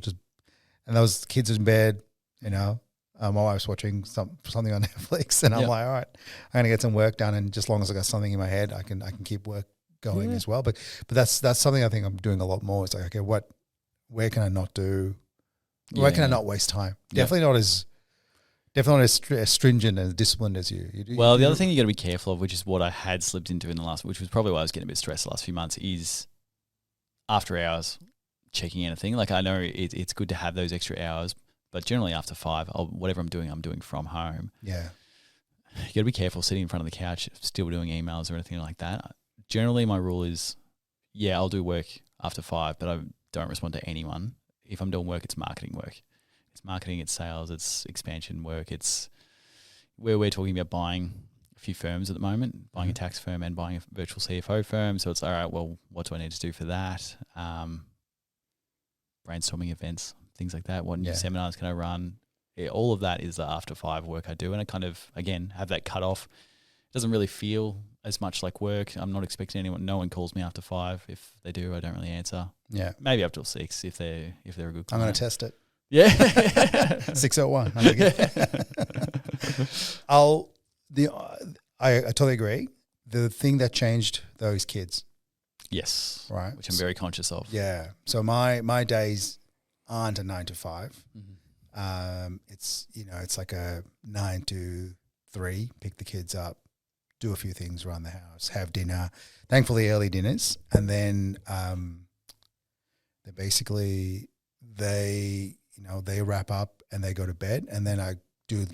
And those kids in bed, my wife's watching something on Netflix, and I'm like, all right, I'm going to get some work done. And just as long as I got something in my head, I can keep work going as well. But that's something I think I'm doing a lot more. It's like, okay, where can I not do? Where can I not waste time? Definitely not as stringent and disciplined as you. Well, the other thing you got to be careful of, which is what I had slipped into in the last, which was probably why I was getting a bit stressed the last few months, is after hours checking anything. Like I know it's good to have those extra hours, But generally after 5, whatever I'm doing from home. Yeah. You got to be careful sitting in front of the couch, still doing emails or anything like that. Generally, my rule is, I'll do work after 5, but I don't respond to anyone. If I'm doing work, it's marketing work. It's marketing, it's sales, it's expansion work. It's where we're talking about buying a few firms at the moment, buying a tax firm and buying a virtual CFO firm. So it's all right, well, what do I need to do for that? Brainstorming events, things like that. What new seminars can I run? Yeah, all of that is the after 5 work I do. And I kind of, again, have that cut off. It doesn't really feel as much like work. I'm not expecting anyone. No one calls me after 5. If they do, I don't really answer. Yeah. Maybe up till 6 if they're a good client. I'm going to test it. Yeah. 601. I totally agree. The thing that changed though is kids. Yes. Right. Which I'm very conscious of. Yeah. So my days aren't a 9 to 5. Mm-hmm. It's like a 9 to 3, pick the kids up, do a few things around the house, have dinner, thankfully early dinners. And then they wrap up and they go to bed, and then I do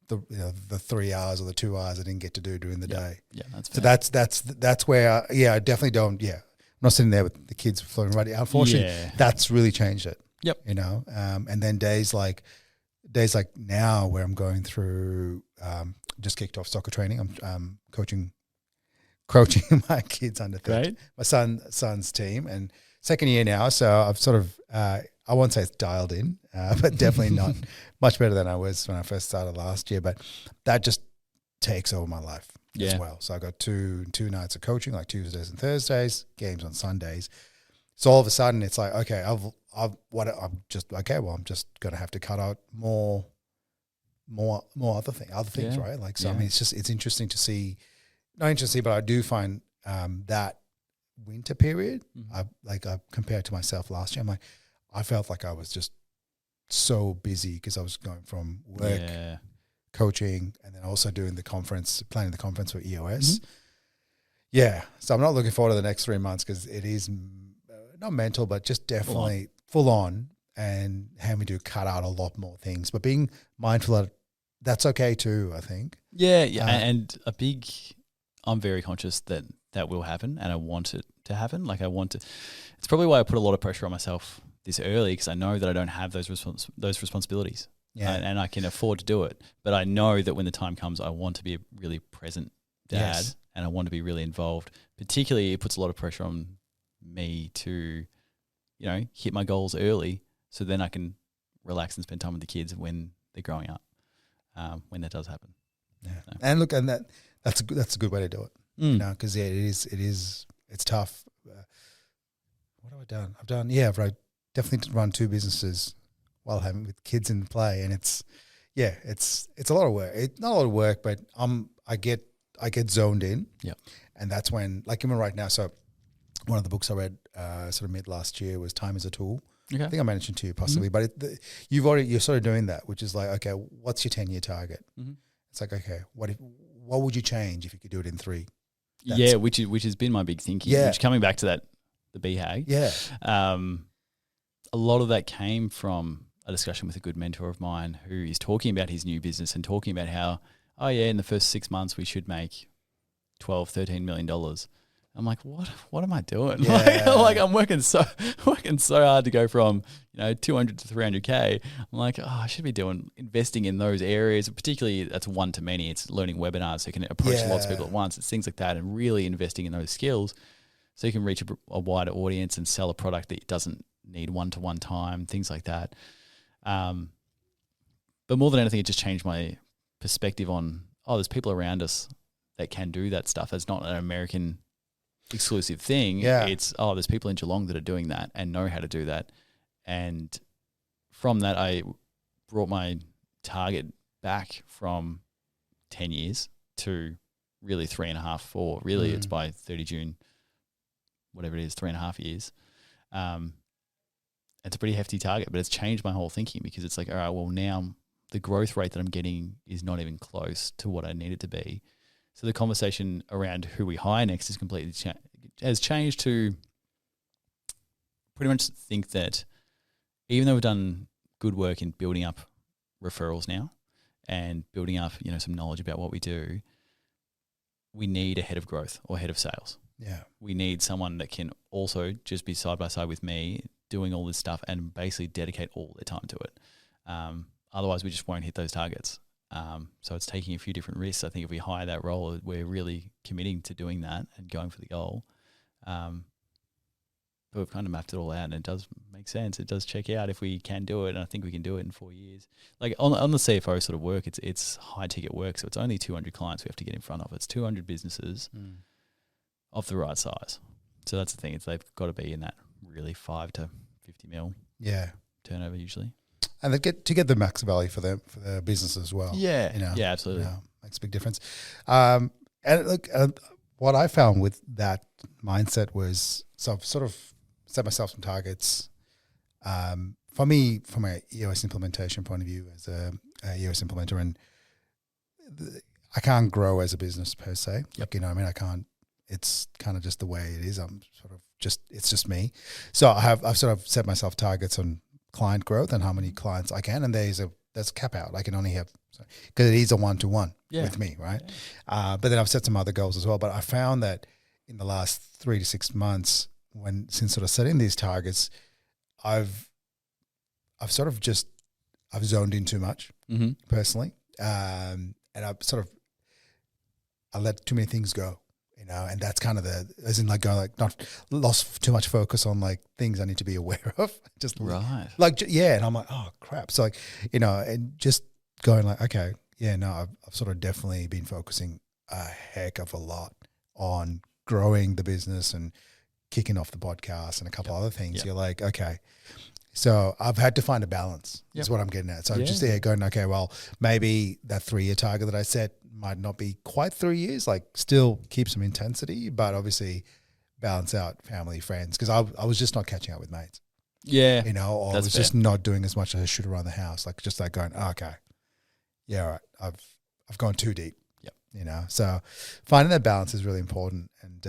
the 3 hours or the 2 hours I didn't get to do during the day. Yeah, that's fair. So that's where I definitely don't. Yeah, I'm not sitting there with the kids floating around. Unfortunately, that's really changed it. Yep. And then days like now where I'm going through, just kicked off soccer training. I'm coaching my kids under 13, my son's team, and second year now. So I've sort of, I won't say it's dialed in, but definitely not much better than I was when I first started last year. But that just takes over my life as well. So I got two nights of coaching, like Tuesdays and Thursdays, games on Sundays. So all of a sudden it's like, okay, I'm just going to have to cut out more other things, right? Like, so I mean, it's interesting to see, not interesting, but I do find that winter period, I compared to myself last year, I felt like I was just so busy because I was going from work, coaching, and then also doing planning the conference for EOS. Yeah. So I'm not looking forward to the next 3 months because it is not mental, but just definitely full on, and having to cut out a lot more things, but being mindful that that's okay too, I think. Yeah. And I'm very conscious that will happen, and I want it to happen. Like it's probably why I put a lot of pressure on myself this early, because I know that I don't have those responsibilities. Yeah. And I can afford to do it. But I know that when the time comes, I want to be a really present dad, and I want to be really involved. Particularly, it puts a lot of pressure on me to, hit my goals early, so then I can relax and spend time with the kids when they're growing up, when that does happen. Yeah. So. And look, and that's a good way to do it. Because it's tough. What have I done? I've definitely run 2 businesses while having with kids in play, and it's a lot of work. It's not a lot of work, but I get zoned in. Yeah, and that's when, like even right now. So one of the books I read sort of mid last year was Time as a Tool. Okay. I think I mentioned to you possibly, but you're sort of doing that, which is like, okay, what's your 10-year target? Mm-hmm. It's like, okay, what would you change if you could do it in 3? Which has been my big thinking. Yeah. Which, coming back to that, the BHAG. Yeah. A lot of that came from a discussion with a good mentor of mine who is talking about his new business and talking about how, in the first 6 months we should make $12-13 million. I'm like, what am I doing? Yeah. Like I'm working so hard to go from 200 to 300K. I'm like, I should be investing in those areas. Particularly, that's one to many. It's learning webinars so you can approach lots of people at once. It's things like that, and really investing in those skills so you can reach a wider audience and sell a product that doesn't need one-to-one time. Things like that. But more than anything, it just changed my perspective on there's people around us that can do that stuff. It's not an American exclusive thing. It's there's people in Geelong that are doing that and know how to do that. And from that, I brought my target back from 10 years to really 3.5, 4. Really, it's by 30 June, whatever it is, 3.5 years. It's a pretty hefty target, but it's changed my whole thinking, because it's like, all right, well, now the growth rate that I'm getting is not even close to what I need it to be. So the conversation around who we hire next is completely has changed to pretty much think that even though we've done good work in building up referrals now and building up, some knowledge about what we do. We need a head of growth or head of sales. Yeah. We need someone that can also just be side by side with me doing all this stuff and basically dedicate all their time to it. Otherwise, we just won't hit those targets. So it's taking a few different risks. I think if we hire that role, we're really committing to doing that and going for the goal. But we've kind of mapped it all out, and it does make sense. It does check out if we can do it, and I think we can do it in 4 years. Like on the CFO sort of work, it's high ticket work, so it's only 200 clients we have to get in front of. It's 200 businesses of the right size. So that's the thing; they've got to be in that really 5 to 50 mil turnover usually, and they get the max value for their business as well. Yeah, yeah, absolutely, makes a big difference. And look, what I found with that mindset was, so I've sort of set myself some targets. For me, from a EOS implementation point of view, as a EOS implementer, and I can't grow as a business per se. Yep. Like, I can't. It's kind of just the way it is. It's just me. So I've sort of set myself targets on client growth and how many clients I can, and there's a cap out. I can only have, because it is a 1-to-1 with me, right? Yeah. But then I've set some other goals as well. But I found that in the last 3 to 6 months, since sort of setting these targets, I've zoned in too much personally, and I let too many things go, and that's kind of not lost too much focus on like things I need to be aware of, just right, and I'm like, oh crap, so and just going like, okay, I've sort of definitely been focusing a heck of a lot on growing the business and kicking off the podcast and a couple other things. You're like, okay, so I've had to find a balance is what I'm getting at. So I'm just going, okay, well, maybe that 3-year target that I set might not be quite 3 years, like still keep some intensity, but obviously balance out family, friends, because I was just not catching up with mates. Yeah. Or I was just not doing as much as I should around the house. Like just like going, okay, yeah, all right, I've gone too deep. So finding that balance is really important. And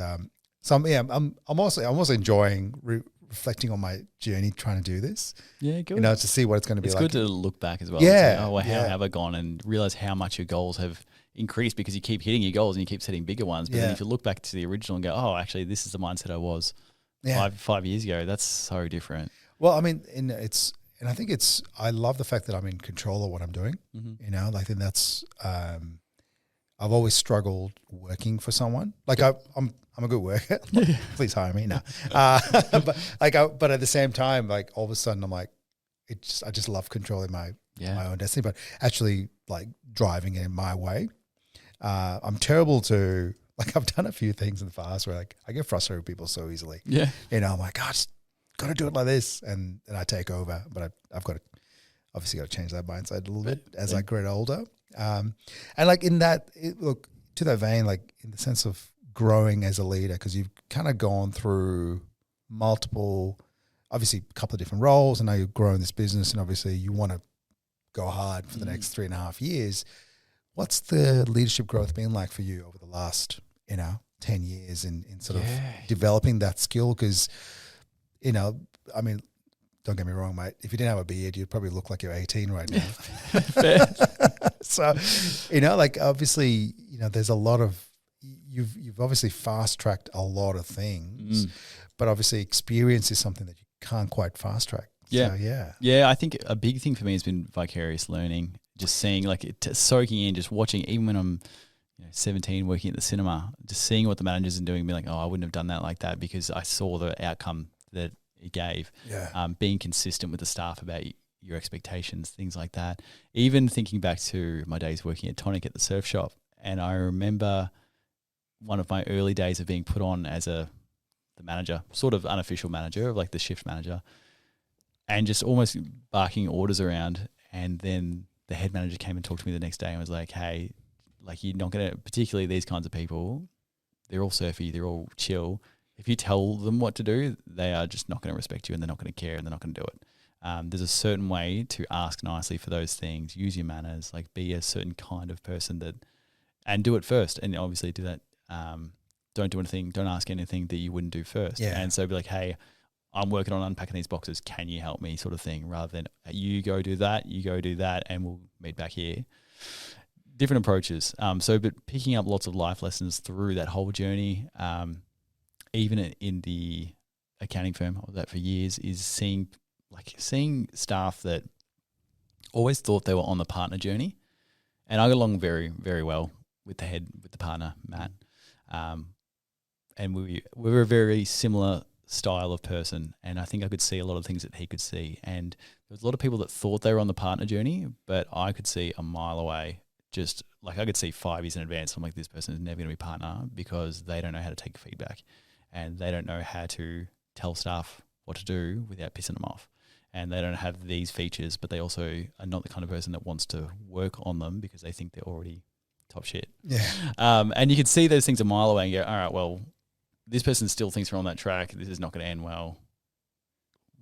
I'm also enjoying reflecting on my journey trying to do this. Yeah, good. To see what it's going to be like. It's good to look back as well. Yeah. And say, how have I gone, and realize how much your goals have increased, because you keep hitting your goals and you keep setting bigger ones. But then if you look back to the original and go, oh, actually, this is the mindset I was 5 years ago. That's so different. Well, I mean, I think I love the fact that I'm in control of what I'm doing. I think that's. I've always struggled working for someone. Like I'm a good worker. Please hire me now. But at the same time, like all of a sudden, I'm like, I just love controlling my own destiny. But actually, like driving it in my way, I'm terrible to. Like I've done a few things in the past where like I get frustrated with people so easily. Yeah, I'm like, I just got to do it like this, and I take over. But I've got to obviously got to change that mindset a little bit as I get older. And like in that, look, to that vein, like in the sense of growing as a leader, because you've kind of gone through multiple, obviously a couple of different roles, and now you're growing this business, and obviously you want to go hard for the next 3.5 years. What's the leadership growth been like for you over the last, 10 years in sort of developing that skill? Because, I mean, don't get me wrong, mate. If you didn't have a beard, you'd probably look like you're 18 right now. So, like obviously, there's a lot of, you've obviously fast tracked a lot of things, but obviously experience is something that you can't quite fast track. Yeah. So, yeah. I think a big thing for me has been vicarious learning, just seeing soaking in, just watching, even when I'm 17 working at the cinema, just seeing what the managers are doing, and be like, oh, I wouldn't have done that like that, because I saw the outcome that it gave. Being consistent with the staff about your expectations, things like that. Even thinking back to my days working at Tonic at the surf shop, and I remember one of my early days of being put on as the manager, sort of unofficial manager, like the shift manager, and just almost barking orders around. And then the head manager came and talked to me the next day and was like, hey, like you're not going to, particularly these kinds of people, they're all surfy, they're all chill. If you tell them what to do, they are just not going to respect you, and they're not going to care, and they're not going to do it. There's a certain way to ask nicely for those things, use your manners, like be a certain kind of person and do it first. And obviously do that. Don't do anything, don't ask anything that you wouldn't do first. Yeah. And so be like, hey, I'm working on unpacking these boxes. Can you help me, sort of thing, rather than you go do that, and we'll meet back here. Different approaches. But picking up lots of life lessons through that whole journey, even in the accounting firm I was at for years, is seeing staff that always thought they were on the partner journey. And I got along very, very well with the partner, Matt. And we were a very similar style of person, and I think I could see a lot of things that he could see. And there was a lot of people that thought they were on the partner journey, but I could see a mile away. Just like I could see 5 years in advance. I'm like, this person is never going to be partner because they don't know how to take feedback, and they don't know how to tell staff what to do without pissing them off. And they don't have these features, but they also are not the kind of person that wants to work on them because they think they're already top shit. Yeah. And you can see those things a mile away and go, all right, well, this person still thinks we're on that track. This is not going to end well.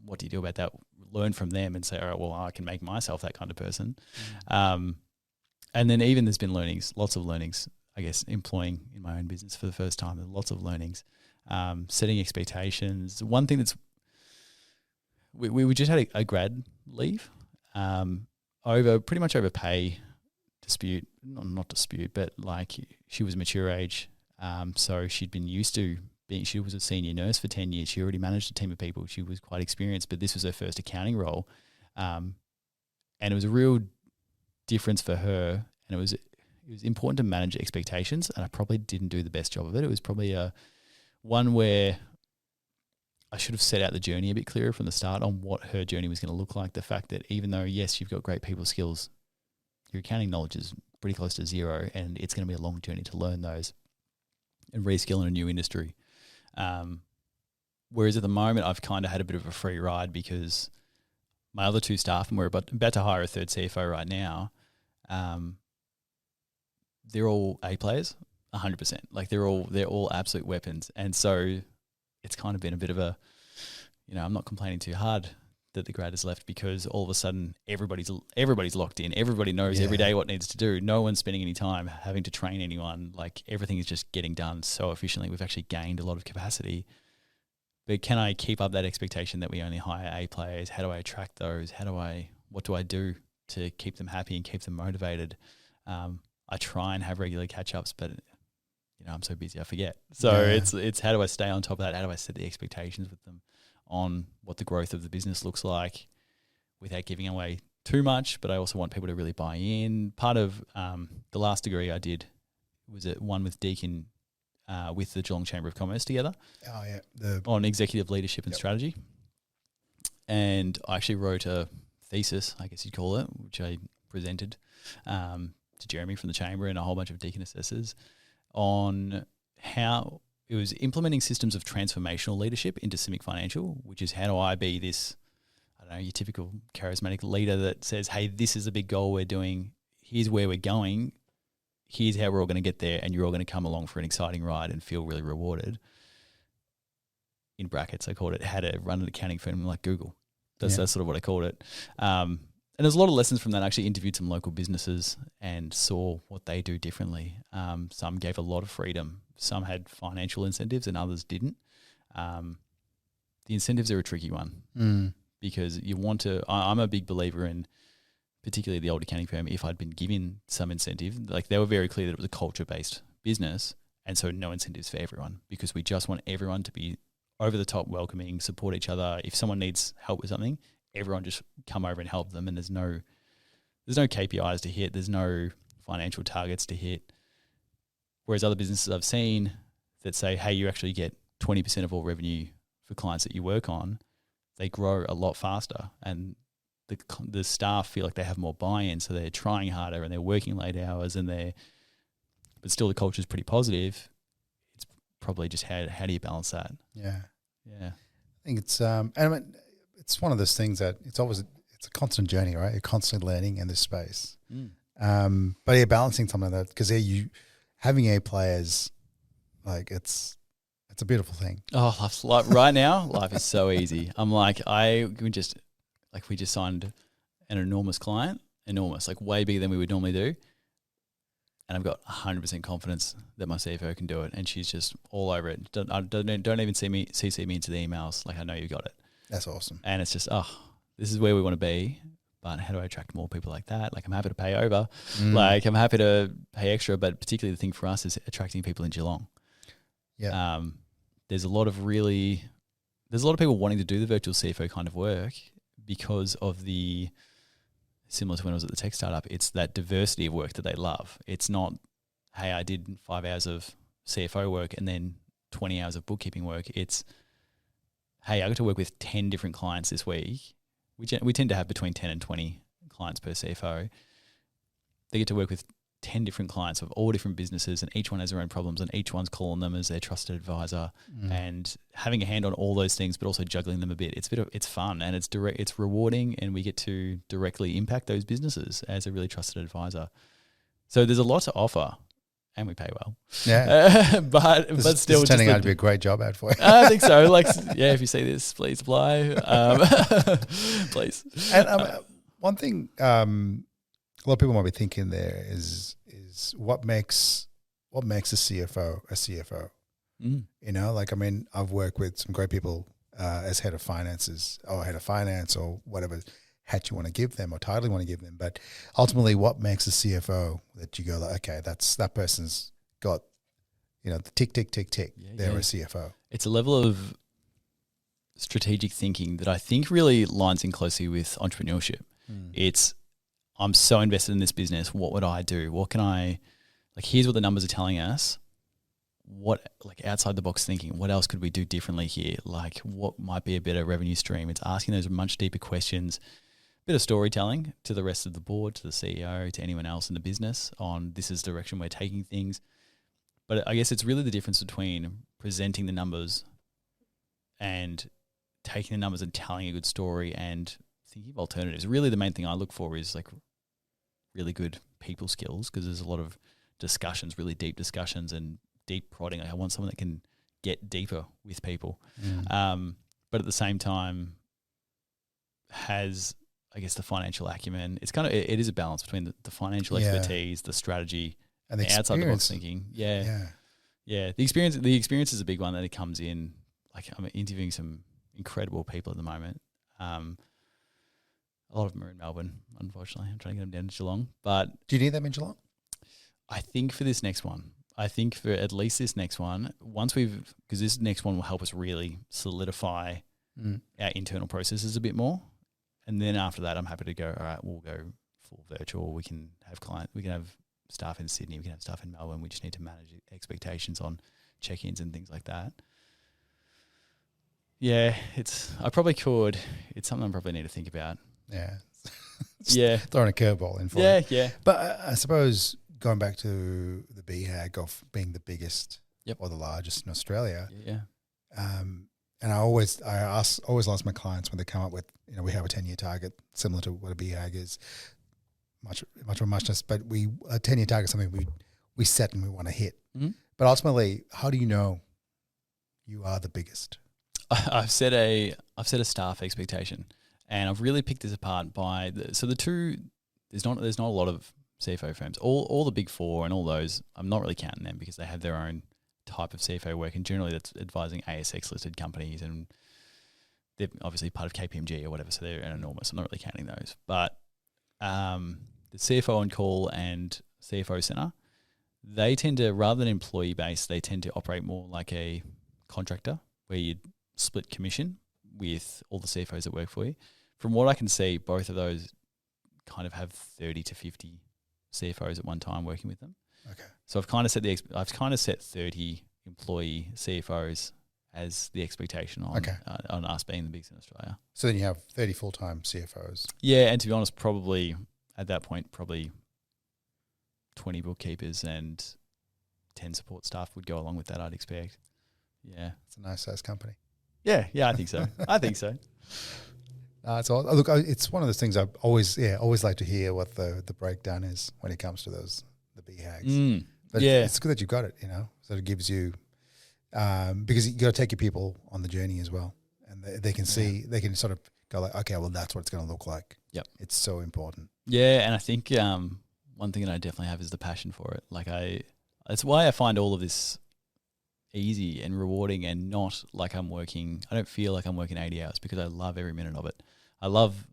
What do you do about that? Learn from them and say, all right, well, I can make myself that kind of person. And then even there's been learnings, lots of learnings, I guess, employing in my own business for the first time. There's lots of learnings, setting expectations. One thing that's, we just had a grad leave pretty much over pay dispute, not dispute, but like she was mature age. So she'd been used to she was a senior nurse for 10 years. She already managed a team of people. She was quite experienced, but this was her first accounting role. And it was a real difference for her. And it was important to manage expectations. And I probably didn't do the best job of it. It was probably one where I should have set out the journey a bit clearer from the start on what her journey was going to look like. The fact that even though, yes, you've got great people skills, your accounting knowledge is pretty close to zero, and it's going to be a long journey to learn those and reskill in a new industry. Whereas at the moment, I've kind of had a bit of a free ride because my other two staff, and we're about to hire a third CFO right now, they're all A players, 100%. Like they're all absolute weapons. And so it's kind of been a bit of a, I'm not complaining too hard that the grad has left because all of a sudden everybody's locked in. Everybody knows every day what needs to do. No one's spending any time having to train anyone. Like everything is just getting done so efficiently. We've actually gained a lot of capacity. But can I keep up that expectation that we only hire A players? How do I attract those? What do I do to keep them happy and keep them motivated? I try and have regular catch-ups, but I'm so busy I forget. So it's how do I stay on top of that? How do I set the expectations with them on what the growth of the business looks like without giving away too much, but I also want people to really buy in. Part of the last degree I did was one with Deakin with the Geelong Chamber of Commerce together. Oh, yeah. On executive leadership and strategy. And I actually wrote a thesis, I guess you'd call it, which I presented to Jeremy from the Chamber and a whole bunch of Deakin assessors on how it was implementing systems of transformational leadership into Simic Financial, which is how do I be this, your typical charismatic leader that says, hey, this is a big goal we're doing. Here's where we're going. Here's how we're all going to get there. And you're all going to come along for an exciting ride and feel really rewarded. In brackets, I called it how to run an accounting firm like Google. That's sort of what I called it. And there's a lot of lessons from that. I actually interviewed some local businesses and saw what they do differently. Some gave a lot of freedom. Some had financial incentives and others didn't. The incentives are a tricky one because you want to – I'm a big believer in particularly the old accounting firm. If I'd been given some incentive, like they were very clear that it was a culture-based business, and so no incentives for everyone because we just want everyone to be over the top, welcoming, support each other. If someone needs help with something, everyone just come over and help them, and there's no KPIs to hit. There's no financial targets to hit. Whereas other businesses I've seen that say, hey, you actually get 20% of all revenue for clients that you work on, they grow a lot faster, and the staff feel like they have more buy-in, so they're trying harder and they're working late hours, but still the culture is pretty positive. It's probably just how do you balance that? Yeah. I think it's it's one of those things that it's a constant journey, right? You're constantly learning in this space. But you're balancing something like that because having A players, like it's a beautiful thing. Oh, like right now, life is so easy. I'm like, we just signed an enormous client, like way bigger than we would normally do. and I've got 100% confidence that my CFO can do it, and she's just all over it. Don't even CC me into the emails. Like, I know you got it. That's awesome. And it's just, this is where we want to be. But how do I attract more people like that? Like, I'm happy to pay over. Like, I'm happy to pay extra. But particularly the thing for us is attracting people in Geelong. Yeah. There's a lot of people wanting to do the virtual CFO kind of work because of similar to when I was at the tech startup, it's that diversity of work that they love. It's not, hey, I did 5 hours of CFO work and then 20 hours of bookkeeping work. It's, hey, I got to work with 10 different clients this week. We tend to have between 10 and 20 clients per CFO. They get to work with 10 different clients of all different businesses, and each one has their own problems, and each one's calling them as their trusted advisor, and having a hand on all those things, but also juggling them a bit. It's fun, and it's rewarding, and we get to directly impact those businesses as a really trusted advisor. So there's a lot to offer, and we pay well. Yeah, but still, it's turning out to be a great job ad for you. I think so. Like, yeah, if you see this, please apply. Please. And one thing a lot of people might be thinking there is what makes a CFO a CFO. You know, like, I mean, I've worked with some great people as head of finances or head of finance or whatever hat you want to give them or title you want to give them. But ultimately, what makes a CFO that you go like, okay, that person's got, you know, the tick, tick, tick, tick. They're a CFO. It's a level of strategic thinking that I think really lines in closely with entrepreneurship. It's, I'm so invested in this business. What would I do? What can I, like, here's what the numbers are telling us. What, like, outside the box thinking, what else could we do differently here? Like, what might be a better revenue stream? It's asking those much deeper questions, bit of storytelling to the rest of the board, to the CEO, to anyone else in the business on this is the direction we're taking things. But I guess it's really the difference between presenting the numbers and taking the numbers and telling a good story and thinking of alternatives. Really the main thing I look for is like really good people skills, because there's a lot of discussions, really deep discussions and deep prodding. Like, I want someone that can get deeper with people. But at the same time has, I guess, the financial acumen. It's kind of, it is a balance between the financial expertise, the strategy, and the outside the box thinking. Yeah. The experience is a big one that it comes in. Like, I'm interviewing some incredible people at the moment. A lot of them are in Melbourne, unfortunately. I'm trying to get them down to Geelong. But do you need them in Geelong? I think for this next one, because this next one will help us really solidify our internal processes a bit more. And then after that, I'm happy to go, all right, we'll go full virtual. We can have staff in Sydney, we can have staff in Melbourne. We just need to manage expectations on check-ins and things like that. Yeah, I probably could. It's something I probably need to think about. Yeah. Throwing a curveball in for you. Yeah. But I suppose going back to the BHAG of being the biggest or the largest in Australia. Yeah. And I always ask my clients when they come up with, you know, we have a 10-year target similar to what a BHAG is, much or muchness, but a 10-year target is something we set and we want to hit. But ultimately, how do you know you are the biggest? I've set a staff expectation, and I've really picked this apart by there's not a lot of CFO firms. All the big four and all those, I'm not really counting them because they have their own type of CFO work, and generally that's advising ASX listed companies, and they're obviously part of KPMG or whatever, so they're enormous. I'm not really counting those. But the CFO on call and CFO center, they tend to, rather than employee based, they tend to operate more like a contractor where you split commission with all the CFOs that work for you. From what I can see, both of those kind of have 30 to 50 CFOs at one time working with them. Okay. So I've kind of set 30 employee CFOs as the expectation on us being the biggest in Australia. So then you have 30 full-time CFOs. Yeah, and to be honest, probably at that point, 20 bookkeepers and 10 support staff would go along with that, I'd expect. Yeah. It's a nice size company. Yeah, I think so. It's all, look, it's one of those things I always like to hear what the breakdown is when it comes to the BHAGs. But it's good that you've got it, you know, so it gives you, because you got to take your people on the journey as well, and they can see, they can sort of go like, okay, well, that's what it's going to look like. Yep. It's so important. Yeah, and I think one thing that I definitely have is the passion for it. That's why I find all of this easy and rewarding, and not like I don't feel like I'm working 80 hours, because I love every minute of it. I love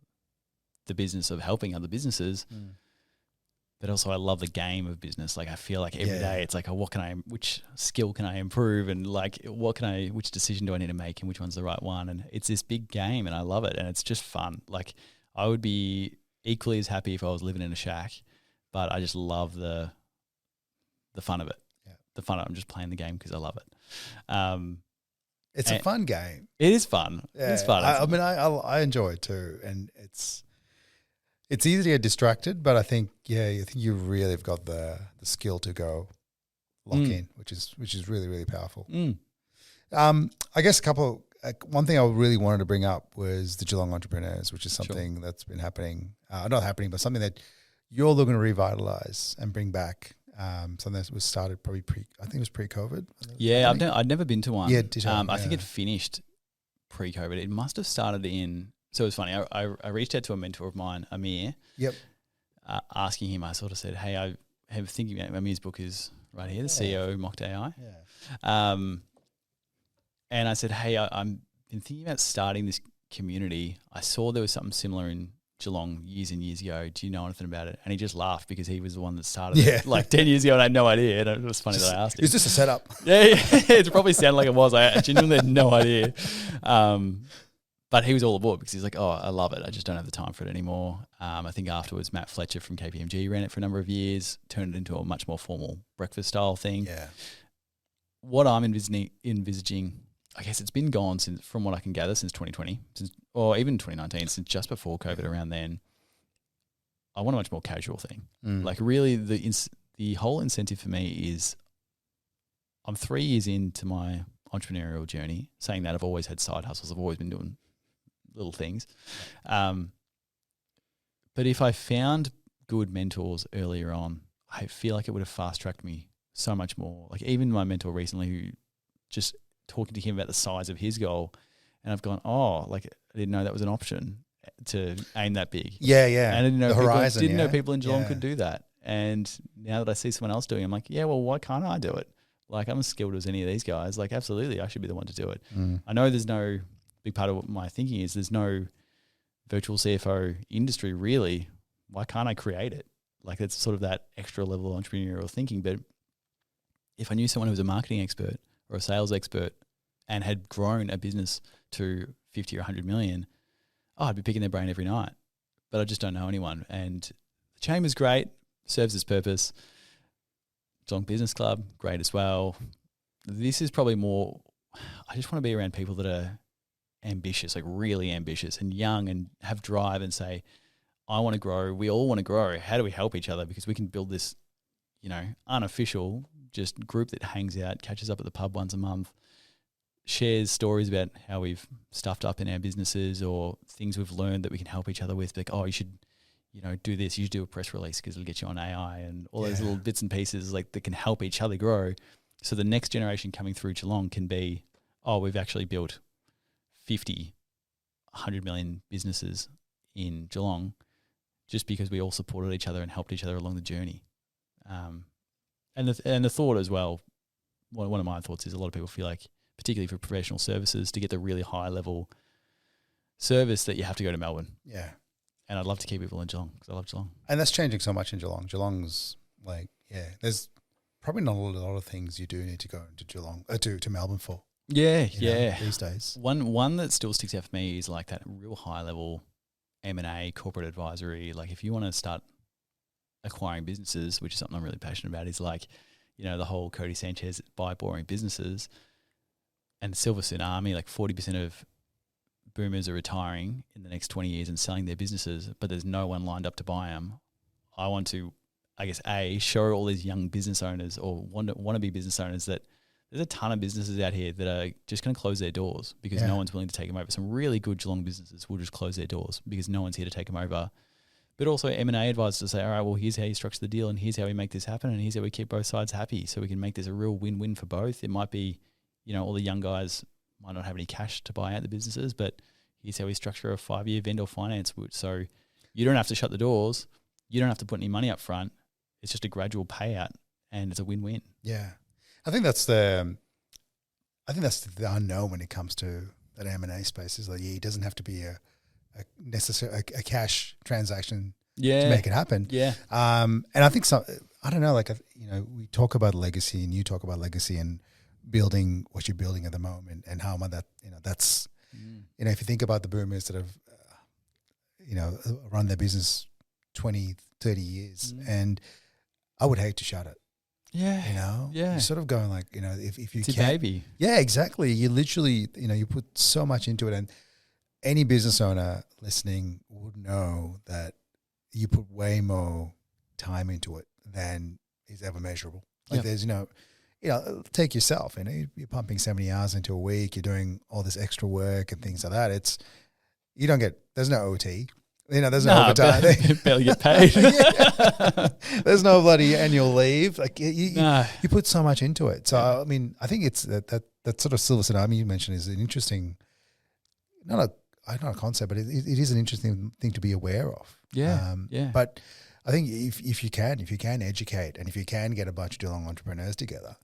the business of helping other businesses, but also I love the game of business. Like I feel like every day it's like, which skill can I improve, and like which decision do I need to make, and which one's the right one? And it's this big game, and I love it, and it's just fun. Like I would be equally as happy if I was living in a shack, but I just love the fun of it. Yeah. The fun of it. I'm just playing the game because I love it. It's a fun game. It is fun. Yeah. It's fun. I enjoy it too, and it's easy to get distracted, but I think you really have got the skill to go lock in, which is really, really powerful. I guess one thing I really wanted to bring up was the Geelong entrepreneurs, which is something that's been happening, not happening, but something that you're looking to revitalise and bring back. Something that was started probably I think it was pre-COVID. Yeah, I'd never been to one. Yeah, I think it finished pre-COVID. It must have started so it was funny. I reached out to a mentor of mine, Amir. Yep. Asking him, I sort of said, hey, I have thinking about Amir's book is right here, the CEO Mocked AI. Yeah. And I said, hey, I'm been thinking about starting this community. I saw there was something similar in Geelong years and years ago. Do you know anything about it? And he just laughed because he was the one that started it like 10 years ago, and I had no idea. And it was funny that I asked him. Is this a setup? Yeah, it probably sounded like it was. I genuinely had no idea. But he was all aboard because he's like, oh, I love it. I just don't have the time for it anymore. I think afterwards, Matt Fletcher from KPMG ran it for a number of years, turned it into a much more formal breakfast style thing. Yeah. What I'm envisaging, I guess it's been gone from what I can gather, since 2020, or even 2019, since just before COVID. Around then, I want a much more casual thing. Like really, the whole incentive for me is, I'm 3 years into my entrepreneurial journey. Saying that, I've always had side hustles. I've always been doing little things. But if I found good mentors earlier on, I feel like it would have fast-tracked me so much more. Like even my mentor recently, who just talking to him about the size of his goal, and I've gone, oh, like I didn't know that was an option to aim that big. Yeah, yeah. And I didn't know the horizon, didn't know people in Geelong could do that. And now that I see someone else doing it, I'm like, yeah, well, why can't I do it? Like I'm as skilled as any of these guys. Like absolutely, I should be the one to do it. I know there's no big part of what my thinking is. There's no virtual CFO industry really. Why can't I create it? Like it's sort of that extra level of entrepreneurial thinking. But if I knew someone who was a marketing expert or a sales expert and had grown a business to 50 or 100 million, I'd be picking their brain every night. But I just don't know anyone. And the Chamber's great, serves its purpose. Geelong Business Club, great as well. This is probably more, I just want to be around people that are ambitious, like really ambitious and young and have drive and say, I want to grow. We all want to grow. How do we help each other? Because we can build this, unofficial just group that hangs out, catches up at the pub once a month, shares stories about how we've stuffed up in our businesses or things we've learned that we can help each other with. Like, oh, you should, do this. You should do a press release because it'll get you on AI and all those little bits and pieces like that can help each other grow. So the next generation coming through Geelong can be, oh, we've actually built 50, 100 million businesses in Geelong just because we all supported each other and helped each other along the journey. And the thought as well, one of my thoughts is a lot of people feel like, particularly for professional services, to get the really high level service that you have to go to Melbourne. Yeah. And I'd love to keep people in Geelong because I love Geelong. And that's changing so much in Geelong. Geelong's like, there's probably not a lot of things you do need to go into Geelong, to Melbourne for. Yeah, these days. One that still sticks out for me is like that real high level M&A, corporate advisory. Like if you want to start acquiring businesses, which is something I'm really passionate about, is like, the whole Cody Sanchez buy boring businesses and the silver tsunami, like 40% of boomers are retiring in the next 20 years and selling their businesses, but there's no one lined up to buy them. I want to, I guess, show all these young business owners or want to be business owners that there's a ton of businesses out here that are just going to close their doors because no one's willing to take them over. Some really good Geelong businesses will just close their doors because no one's here to take them over. But also M&A advisors to say, all right, well, here's how you structure the deal and here's how we make this happen and here's how we keep both sides happy so we can make this a real win-win for both. It might be, all the young guys might not have any cash to buy out the businesses, but here's how we structure a 5-year vendor finance. So you don't have to shut the doors. You don't have to put any money up front. it's just a gradual payout and it's a win-win. Yeah. I think that's the unknown when it comes to that M&A space is like, it doesn't have to be a cash transaction to make it happen. Yeah. And I think I don't know, we talk about legacy and you talk about legacy and building what you're building at the moment and how much that, that's, if you think about the boomers that have, run their business 20, 30 years and I would hate to shut it. Yeah. You're sort of going like, if you it's can. a baby. Yeah, exactly. You literally, you put so much into it and any business owner listening would know that you put way more time into it than is ever measurable. Like there's, take yourself, you're pumping 70 hours into a week, you're doing all this extra work and things like that. There's no OT. There's no overtime. Barely get paid. There's no bloody annual leave. Like you put so much into it. So I mean, I think it's that sort of silver tsunami you mentioned is an interesting, not a concept, but it is an interesting thing to be aware of. Yeah. But I think if you can educate and if you can get a bunch of Geelong entrepreneurs together.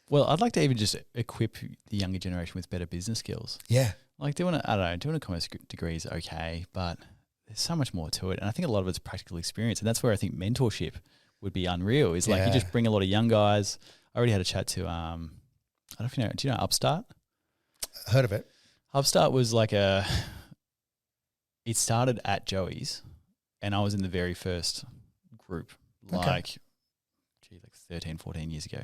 Well, I'd like to even just equip the younger generation with better business skills. Yeah. Like doing a commerce degree is okay, but there's so much more to it. And I think a lot of it's practical experience. And that's where I think mentorship would be unreal is like you just bring a lot of young guys. I already had a chat to, I don't know if do you know Upstart? Heard of it. Upstart was like it started at Joey's and I was in the very first group, like 13, 14 years ago,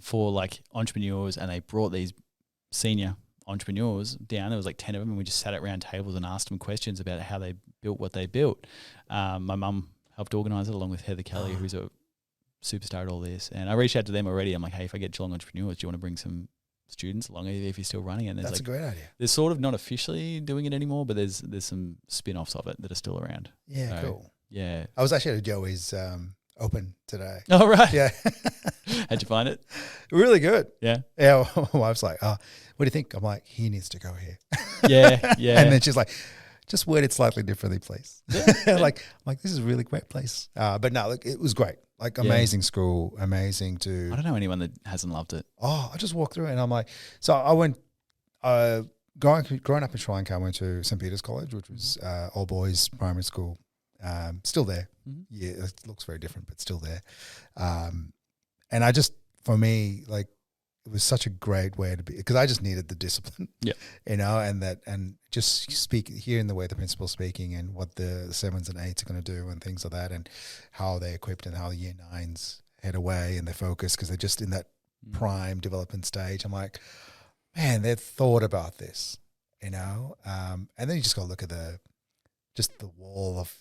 for like entrepreneurs, and they brought these senior entrepreneurs down. There was like 10 of them, and we just sat at round tables and asked them questions about how they built what they built. My mum helped organise it along with Heather Kelly, who's a superstar at all this. And I reached out to them already. I'm like, hey, if I get Geelong entrepreneurs, do you want to bring some students along if you're still running it? And that's a great idea. They're sort of not officially doing it anymore, but there's some spin-offs of it that are still around. Yeah, cool. Yeah. I was actually at Joey's open today. Oh, right. Yeah. How'd you find it? Really good. Yeah. Yeah. My wife's like, what do you think? I'm like, he needs to go here. Yeah. And then she's like, just word it slightly differently, please. Yeah. like, this is a really great place. But no, look, it was great. Like amazing school, amazing to. I don't know anyone that hasn't loved it. Oh, I just walked through it and I'm like, so I went, growing up in Sri Lanka, I went to St. Peter's College, which was all boys primary school. Still there. Mm-hmm. Yeah, it looks very different, but still there. And I just, for me, like, it was such a great way to be, because I just needed the discipline, and just hearing the way the principal's speaking and what the 7s and 8s are going to do and things like that, and how they're equipped and how the year 9s head away and they're focused because they're just in that prime development stage. I'm like, man, they've thought about this, and then you just got to look at the wall of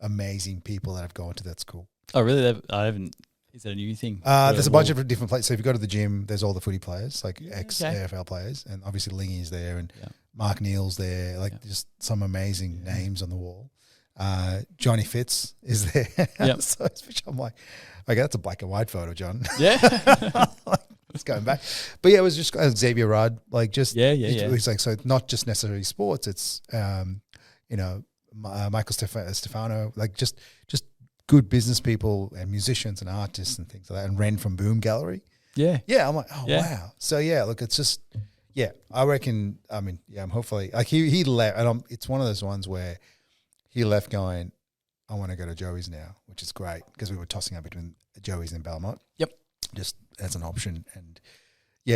amazing people that have gone to that school. Oh, really? I haven't. Is that a new thing? There's a bunch of different places. So if you go to the gym, there's all the footy players, like ex-AFL players, and obviously Lingy's there, and Mark Neal's there, just some amazing names on the wall. Johnny Fitz is there. Yep. So I'm like, okay, that's a black and white photo, John. Yeah. It's going back. But yeah, it was just Xavier Rudd, It's like, so it's not just necessarily sports, it's, Michael Stefano, like just good business people and musicians and artists and things like that, and Ren from Boom Gallery. Yeah. Yeah, I'm like, wow. So yeah, look, it's just, I reckon, I'm hopefully, like he left, and it's one of those ones where he left going, I want to go to Joey's now, which is great, because we were tossing up between Joey's and Belmont. Yep. Just as an option. And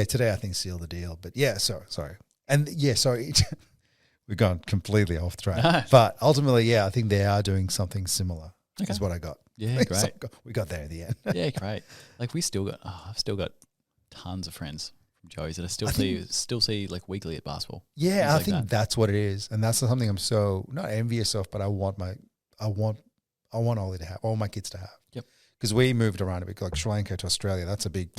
today I think sealed the deal. But sorry. And sorry. We've gone completely off track. No. But ultimately, I think they are doing something similar. Okay. Is what I got. Yeah, great. So we got there in the end. Yeah, great. Like I've still got tons of friends from Joey's that I still see like weekly at basketball. Yeah, I think that's what it is, and that's something I'm so not envious of, but I want Ollie to have, all my kids to have. Yep. Because we moved around a bit, like Sri Lanka to Australia. That's a big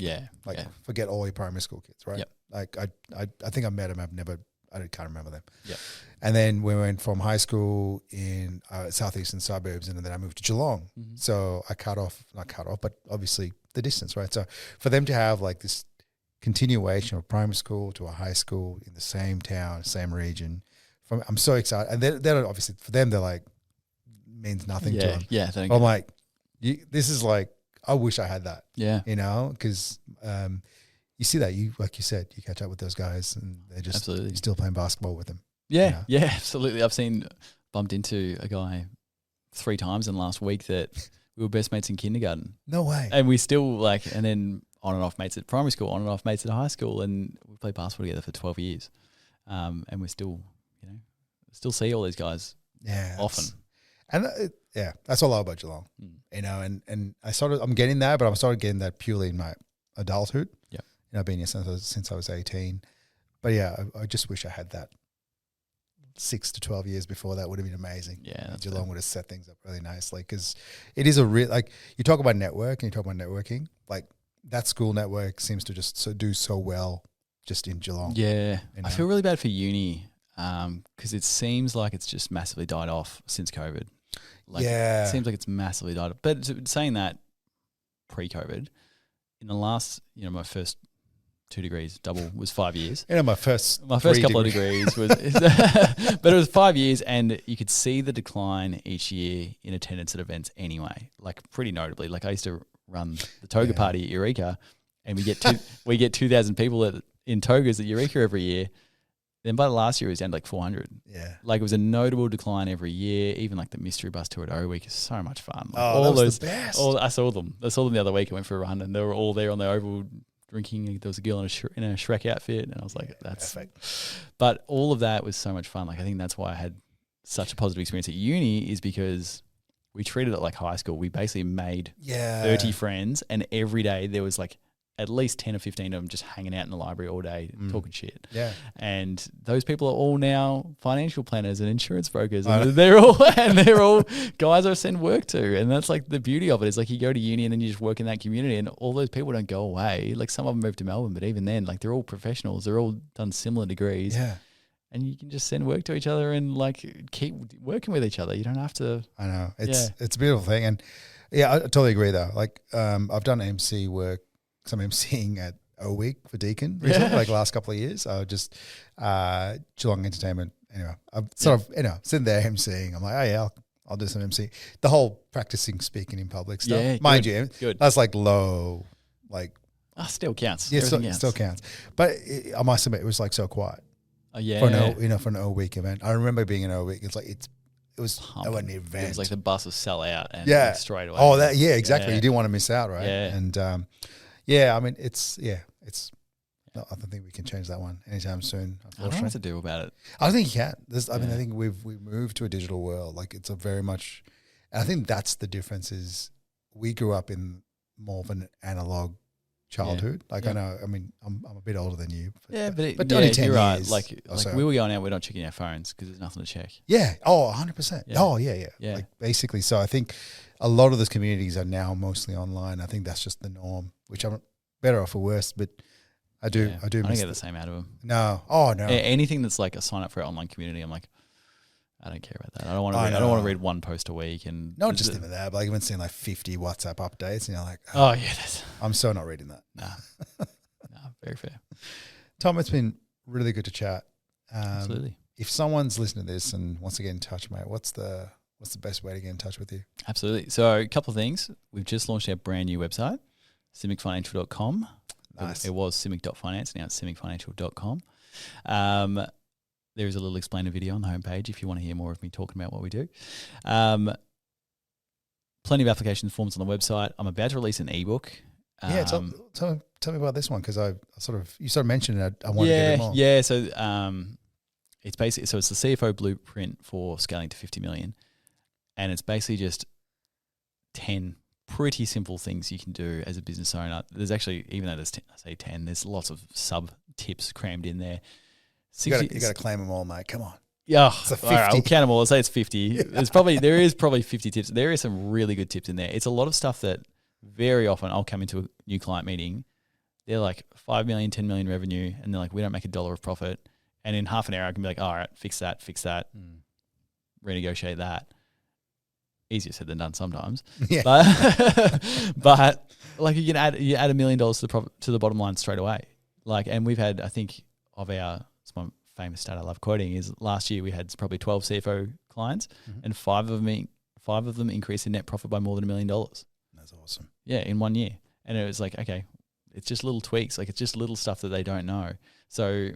forget all your primary school kids, right? Yep. Like I think I met them. I can't remember them. Yeah. And then we went from high school in southeastern suburbs, and then I moved to Geelong. Mm-hmm. So I not cut off, but obviously the distance, right? So for them to have like this continuation of primary school to a high school in the same town, same region, I'm so excited. And they're obviously, for them, they're like, means nothing to them. Yeah. I'm like, This is like, I wish I had that. Yeah. You know, because you see that, like you said, you catch up with those guys and they're just Absolutely. still playing basketball with them. Yeah. You know? Yeah, absolutely. I've bumped into a guy 3 times in the last week that we were best mates in kindergarten. No way. And we still and then on and off mates at primary school, on and off mates at high school. And we played basketball together for 12 years. And we're still, still see all these guys often. And that's all I love about Geelong, you know, and I'm getting that, but I'm starting getting that purely in my adulthood. Yeah. You know, I've been here since I was 18. But yeah, I just wish I had that 6 to 12 years before. That would have been amazing. Yeah. Geelong would have set things up really nicely because it is a real, like you talk about network and you talk about networking, like that school network seems to just do so well just in Geelong. Yeah. You know? I feel really bad for uni because it seems like it's just massively died off since COVID. It seems like it's massively died off. But saying that pre-COVID, in the last, my first 2 degrees double was 5 years. You know, my first couple of degrees was, but it was 5 years, and you could see the decline each year in attendance at events anyway, like pretty notably. Like I used to run the toga party at Eureka, and we get 2,000 people in togas at Eureka every year. Then by the last year, it was down to like 400. Yeah. Like it was a notable decline every year. Even like the mystery bus tour at O Week is so much fun. Like that was the best. I saw them the other week. I went for a run and they were all there on the oval drinking. There was a girl in a Shrek outfit, and I was like, that's perfect. But all of that was so much fun. Like I think that's why I had such a positive experience at uni, is because we treated it like high school. We basically made 30 friends, and every day there was like at least 10 or 15 of them just hanging out in the library all day talking shit. Yeah. And those people are all now financial planners and insurance brokers, and they're all guys I send work to. And that's like the beauty of it, is like you go to uni and then you just work in that community, and all those people don't go away. Like some of them moved to Melbourne, but even then, like they're all professionals. They're all done similar degrees. Yeah. And you can just send work to each other and like keep working with each other. You don't have to. I know. It's a beautiful thing. And yeah, I totally agree though. Like I've done MC work, some MCing at O Week for Deakin recently, like last couple of years. I just Geelong Entertainment. Anyway, I'm sort of sitting there MCing. I'm like, oh yeah, I'll do some MC. The whole practicing speaking in public stuff, mind you, that's like low, like still counts. Yeah, still counts. But I must admit, it was like so quiet. For an O Week event. I remember being an O Week. It's like it was an event. It was like the bus would sell out and straight away. Oh, exactly. Yeah. You didn't want to miss out, right? Yeah. And I mean, it's. I don't think we can change that one anytime soon. I don't know what to do about it. I think you can. I mean, I think we've moved to a digital world. Like it's a very much. I think that's the difference. Is we grew up in more of an analog childhood. Like I know. I mean, I'm a bit older than you. But only 10 you're right. years. Like we were going out, we're not checking our phones because there's nothing to check. Yeah. Oh, 100%. Yeah. Oh, yeah. Like basically, so I think a lot of those communities are now mostly online. I think that's just the norm, which I'm better off or worse, but I do. I don't get the same out of them. No. Oh no. Anything that's like a sign up for our online community, I'm like, I don't care about that. I don't want to. I don't want to read one post a week, and not just even that, but like even seeing like 50 WhatsApp updates, and you're like, I'm so not reading that. No, very fair. Tom, it's been really good to chat. Absolutely. If someone's listening to this and wants to get in touch, mate, what's the best way to get in touch with you? Absolutely. So a couple of things. We've just launched our brand new website, simicfinancial.com. Nice. It was simic.finance, now it's simicfinancial.com. There is a little explainer video on the homepage if you want to hear more of me talking about what we do. Plenty of application forms on the website. I'm about to release an ebook. Tell me about this one, because you sort of mentioned it. I want to get it more. Yeah. So it's basically it's the CFO blueprint for scaling to 50 million, and it's basically just 10 pretty simple things you can do as a business owner. There's actually, even though there's I say 10, there's lots of sub tips crammed in there. You got to claim them all, mate. Come on. Yeah, it's a 50. All right, I'll count them all. I'll say it's 50. There is probably 50 tips. There is some really good tips in there. It's a lot of stuff that very often I'll come into a new client meeting. They're like 5 million, 10 million revenue, and they're like, we don't make $1 of profit. And in half an hour, I can be like, all right, fix that, renegotiate that. Easier said than done sometimes. Yeah. But like you add $1 million to the bottom line straight away. Like, and we've had, I think, it's my famous stat I love quoting, is last year we had probably 12 CFO clients, and five of them increased in net profit by more than $1 million. That's awesome. Yeah, in 1 year. And it was like, okay, it's just little tweaks. Like, it's just little stuff that they don't know. So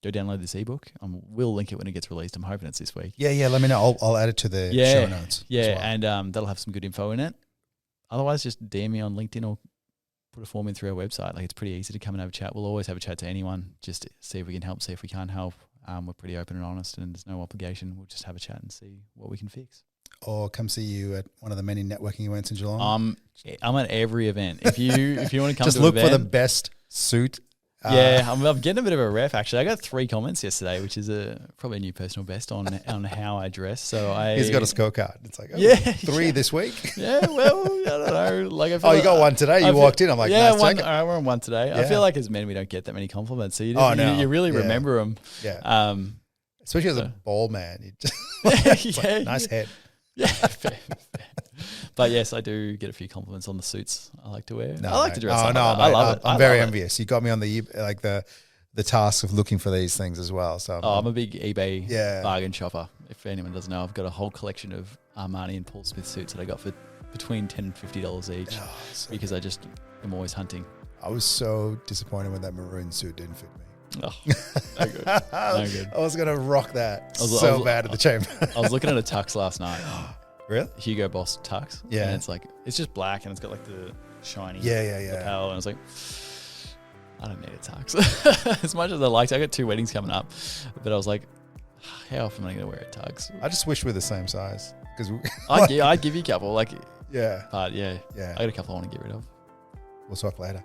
go download this ebook. We'll link it when it gets released. I'm hoping it's this week. Yeah. Let me know. I'll add it to the show notes. Yeah, as well. and that'll have some good info in it. Otherwise, just DM me on LinkedIn or put a form in through our website. Like, it's pretty easy to come and have a chat. We'll always have a chat to anyone, just to see if we can help, see if we can't help. We're pretty open and honest, and there's no obligation. We'll just have a chat and see what we can fix. Or come see you at one of the many networking events in Geelong. I'm at every event. If you want to come just to look an for the event, best suit. Yeah, I'm getting a bit of a ref actually. I got 3 comments yesterday, which is probably a new personal best on how I dress. So He's got a scorecard. It's like, 3 this week. Yeah, well, I don't know. Like, I feel you got one today. You walked in. I'm like, yeah, nice. all right, we're on one today. I feel like as men, we don't get that many compliments. So you really remember them. Yeah. Especially as a bald man. You just like, nice head. Yeah, fair. But yes, I do get a few compliments on the suits I like to wear. I like to dress up. I love it. I'm very envious. You got me on the task of looking for these things as well. So I'm a big eBay bargain shopper. If anyone doesn't know, I've got a whole collection of Armani and Paul Smith suits that I got for between $10 and $50 each because I just am always hunting. I was so disappointed when that maroon suit didn't fit me. Oh, no good. No good. I was going to rock that bad at the chamber. I was looking at a tux last night. Really? Hugo Boss tux. Yeah. And it's just black and it's got like the shiny lapel. And I was like, I don't need a tux. As much as I liked it, I got 2 weddings coming up. But I was like, how often am I going to wear a tux? I just wish we're the same size. I'd give you a couple. But I got a couple I want to get rid of. We'll talk later.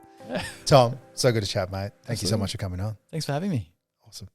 Tom, so good to chat, mate. Thank you so much for coming on. Thanks for having me. Awesome.